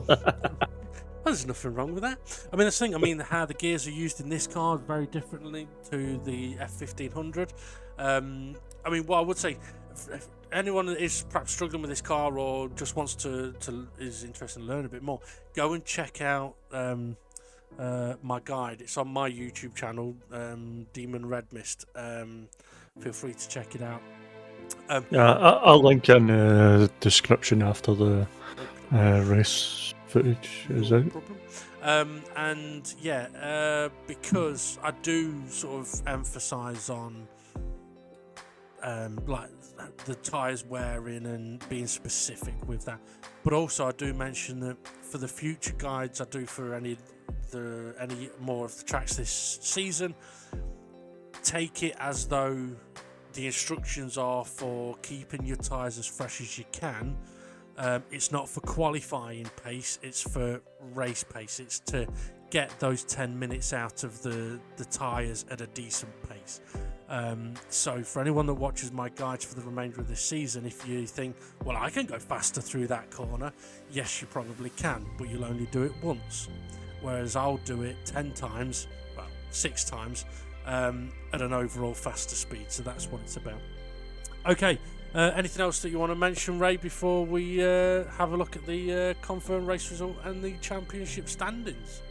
There's nothing wrong with that. I mean, that's the thing. I mean, how the gears are used in this car is very differently to the F1500. I mean, what I would say, if anyone that is perhaps struggling with this car or just wants to is interested in learning a bit more, go and check out my guide. It's on my YouTube channel, Demon Red Mist. Feel free to check it out. I'll link in the description after the race footage is out. And yeah, because I do sort of emphasise on like the tyres wearing and being specific with that, but also I do mention that for the future guides I do for any more of the tracks this season, take it as though the instructions are for keeping your tyres as fresh as you can. It's not for qualifying pace, it's for race pace. It's to get those 10 minutes out of the tyres at a decent pace. So for anyone that watches my guides for the remainder of this season, if you think, well, I can go faster through that corner, yes, you probably can, but you'll only do it once. Whereas I'll do it 10 times, well, 6 times, at an overall faster speed. So that's what it's about. Okay. Anything else that you want to mention, Ray, before we have a look at the confirmed race result and the championship standings?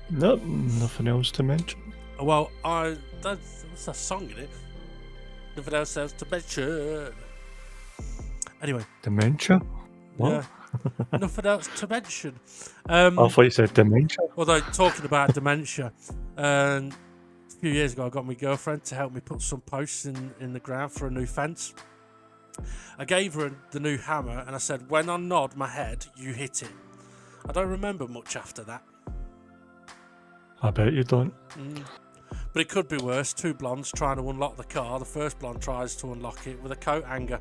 Nope, nothing else to mention. Well, that's a song in it. Nothing else to mention. Anyway. Dementia? What? Yeah. Nothing else to mention. I thought you said dementia. Although, talking about dementia, a few years ago I got my girlfriend to help me put some posts in the ground for a new fence. I gave her the new hammer and I said, when I nod my head, you hit it. I don't remember much after that. I bet you don't. But it could be worse. 2 blondes trying to unlock the car. The first blonde tries to unlock it with a coat hanger.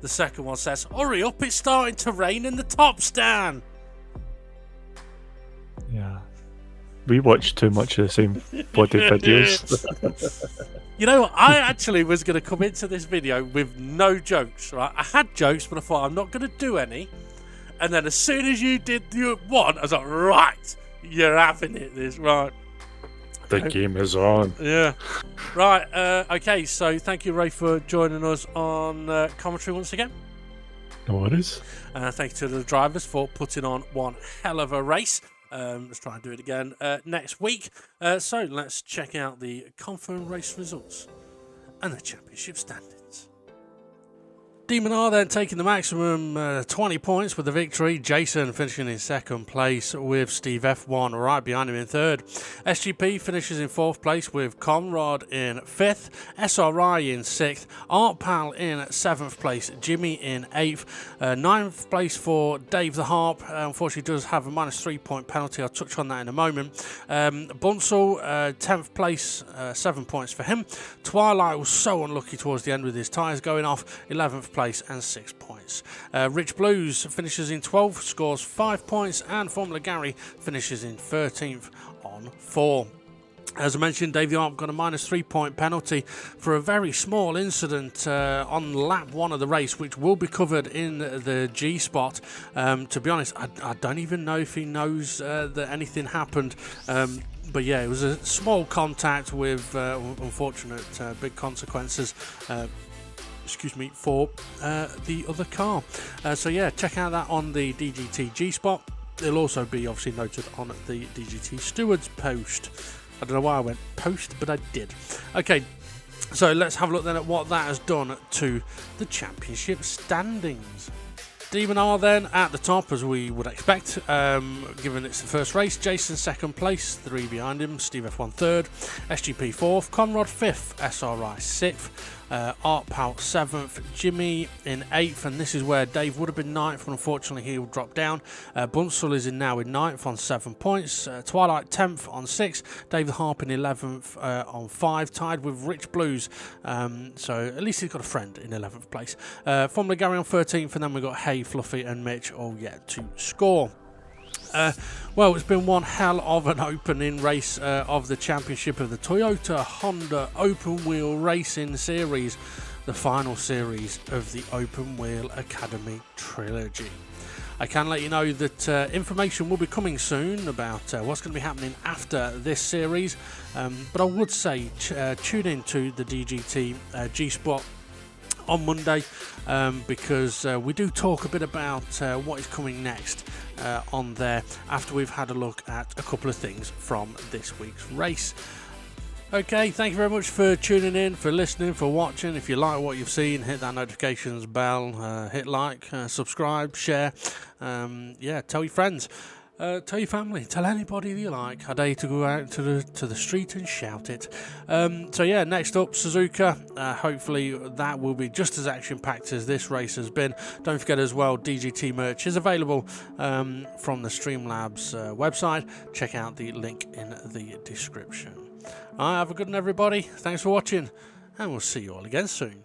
The second one says, hurry up, it's starting to rain and the top's down. Yeah. We watch too much of the same bloody videos. You know what? I actually was going to come into this video with no jokes, right? I had jokes, but I thought I'm not going to do any. And then as soon as you did one, I was like, right, you're having it, this, right. The game is on. Yeah. Right, okay, so thank you, Ray, for joining us on commentary once again. No worries. Thank you to the drivers for putting on one hell of a race. Let's try and do it again next week. So let's check out the confirmed race results and the championship standings. DEMONR then taking the maximum 20 points with the victory. Jason finishing in second place with Steve F1 right behind him in third. SGP finishes in fourth place with Conrad in fifth. SRI in sixth. Art Pal in seventh place. Jimmy in eighth. Ninth place for Dave the Harp. Unfortunately does have a -3 point penalty. I'll touch on that in a moment. Bunsel 10th place, 7 points for him. Twilight was so unlucky towards the end with his tyres going off. 11th place and 6 points. Rich Blues finishes in 12th, scores 5 points, and Formula Gary finishes in 13th on 4. As I mentioned, Dave the Arp got a -3 point penalty for a very small incident on lap 1 of the race, which will be covered in the G spot. To be honest, I don't even know if he knows that anything happened. But yeah, it was a small contact with unfortunate big consequences. For the other car. So yeah, check out that on the DGT G-Spot. It'll also be obviously noted on the DGT Stewards post. I don't know why I went post, but I did. Okay, so let's have a look then at what that has done to the championship standings. DEMONR then at the top, as we would expect, given it's the first race. Jason second place, 3 behind him. Steve F1 third, SGP fourth, Conrad fifth, SRI sixth, Art Pal 7th, Jimmy in 8th, and this is where Dave would have been 9th, but unfortunately he will drop down. Bunsel is now in 9th on 7 points, Twilight 10th on 6, Dave the Harp in 11th on 5, tied with Rich Blues, so at least he's got a friend in 11th place. Formula Gary on 13th, and then we've got Hay, Fluffy and Mitch all yet to score. Well, it's been one hell of an opening race of the championship of the Toyota Honda Open Wheel Racing Series, the final series of the Open Wheel Academy trilogy. I can let you know that information will be coming soon about what's going to be happening after this series, but I would say tune in to the DGT G-Spot on Monday, because we do talk a bit about what is coming next on there after we've had a look at a couple of things from this week's race. Okay, thank you very much for tuning in, for listening, for watching. If you like what you've seen, hit that notifications bell, hit like, subscribe, share, tell your friends. Tell your family, tell anybody you like. I dare you to go out to the street and shout it. So yeah, next up, Suzuka. Hopefully that will be just as action-packed as this race has been. Don't forget as well, DGT merch is available from the Streamlabs website. Check out the link in the description. All right, have a good one, everybody. Thanks for watching, and we'll see you all again soon.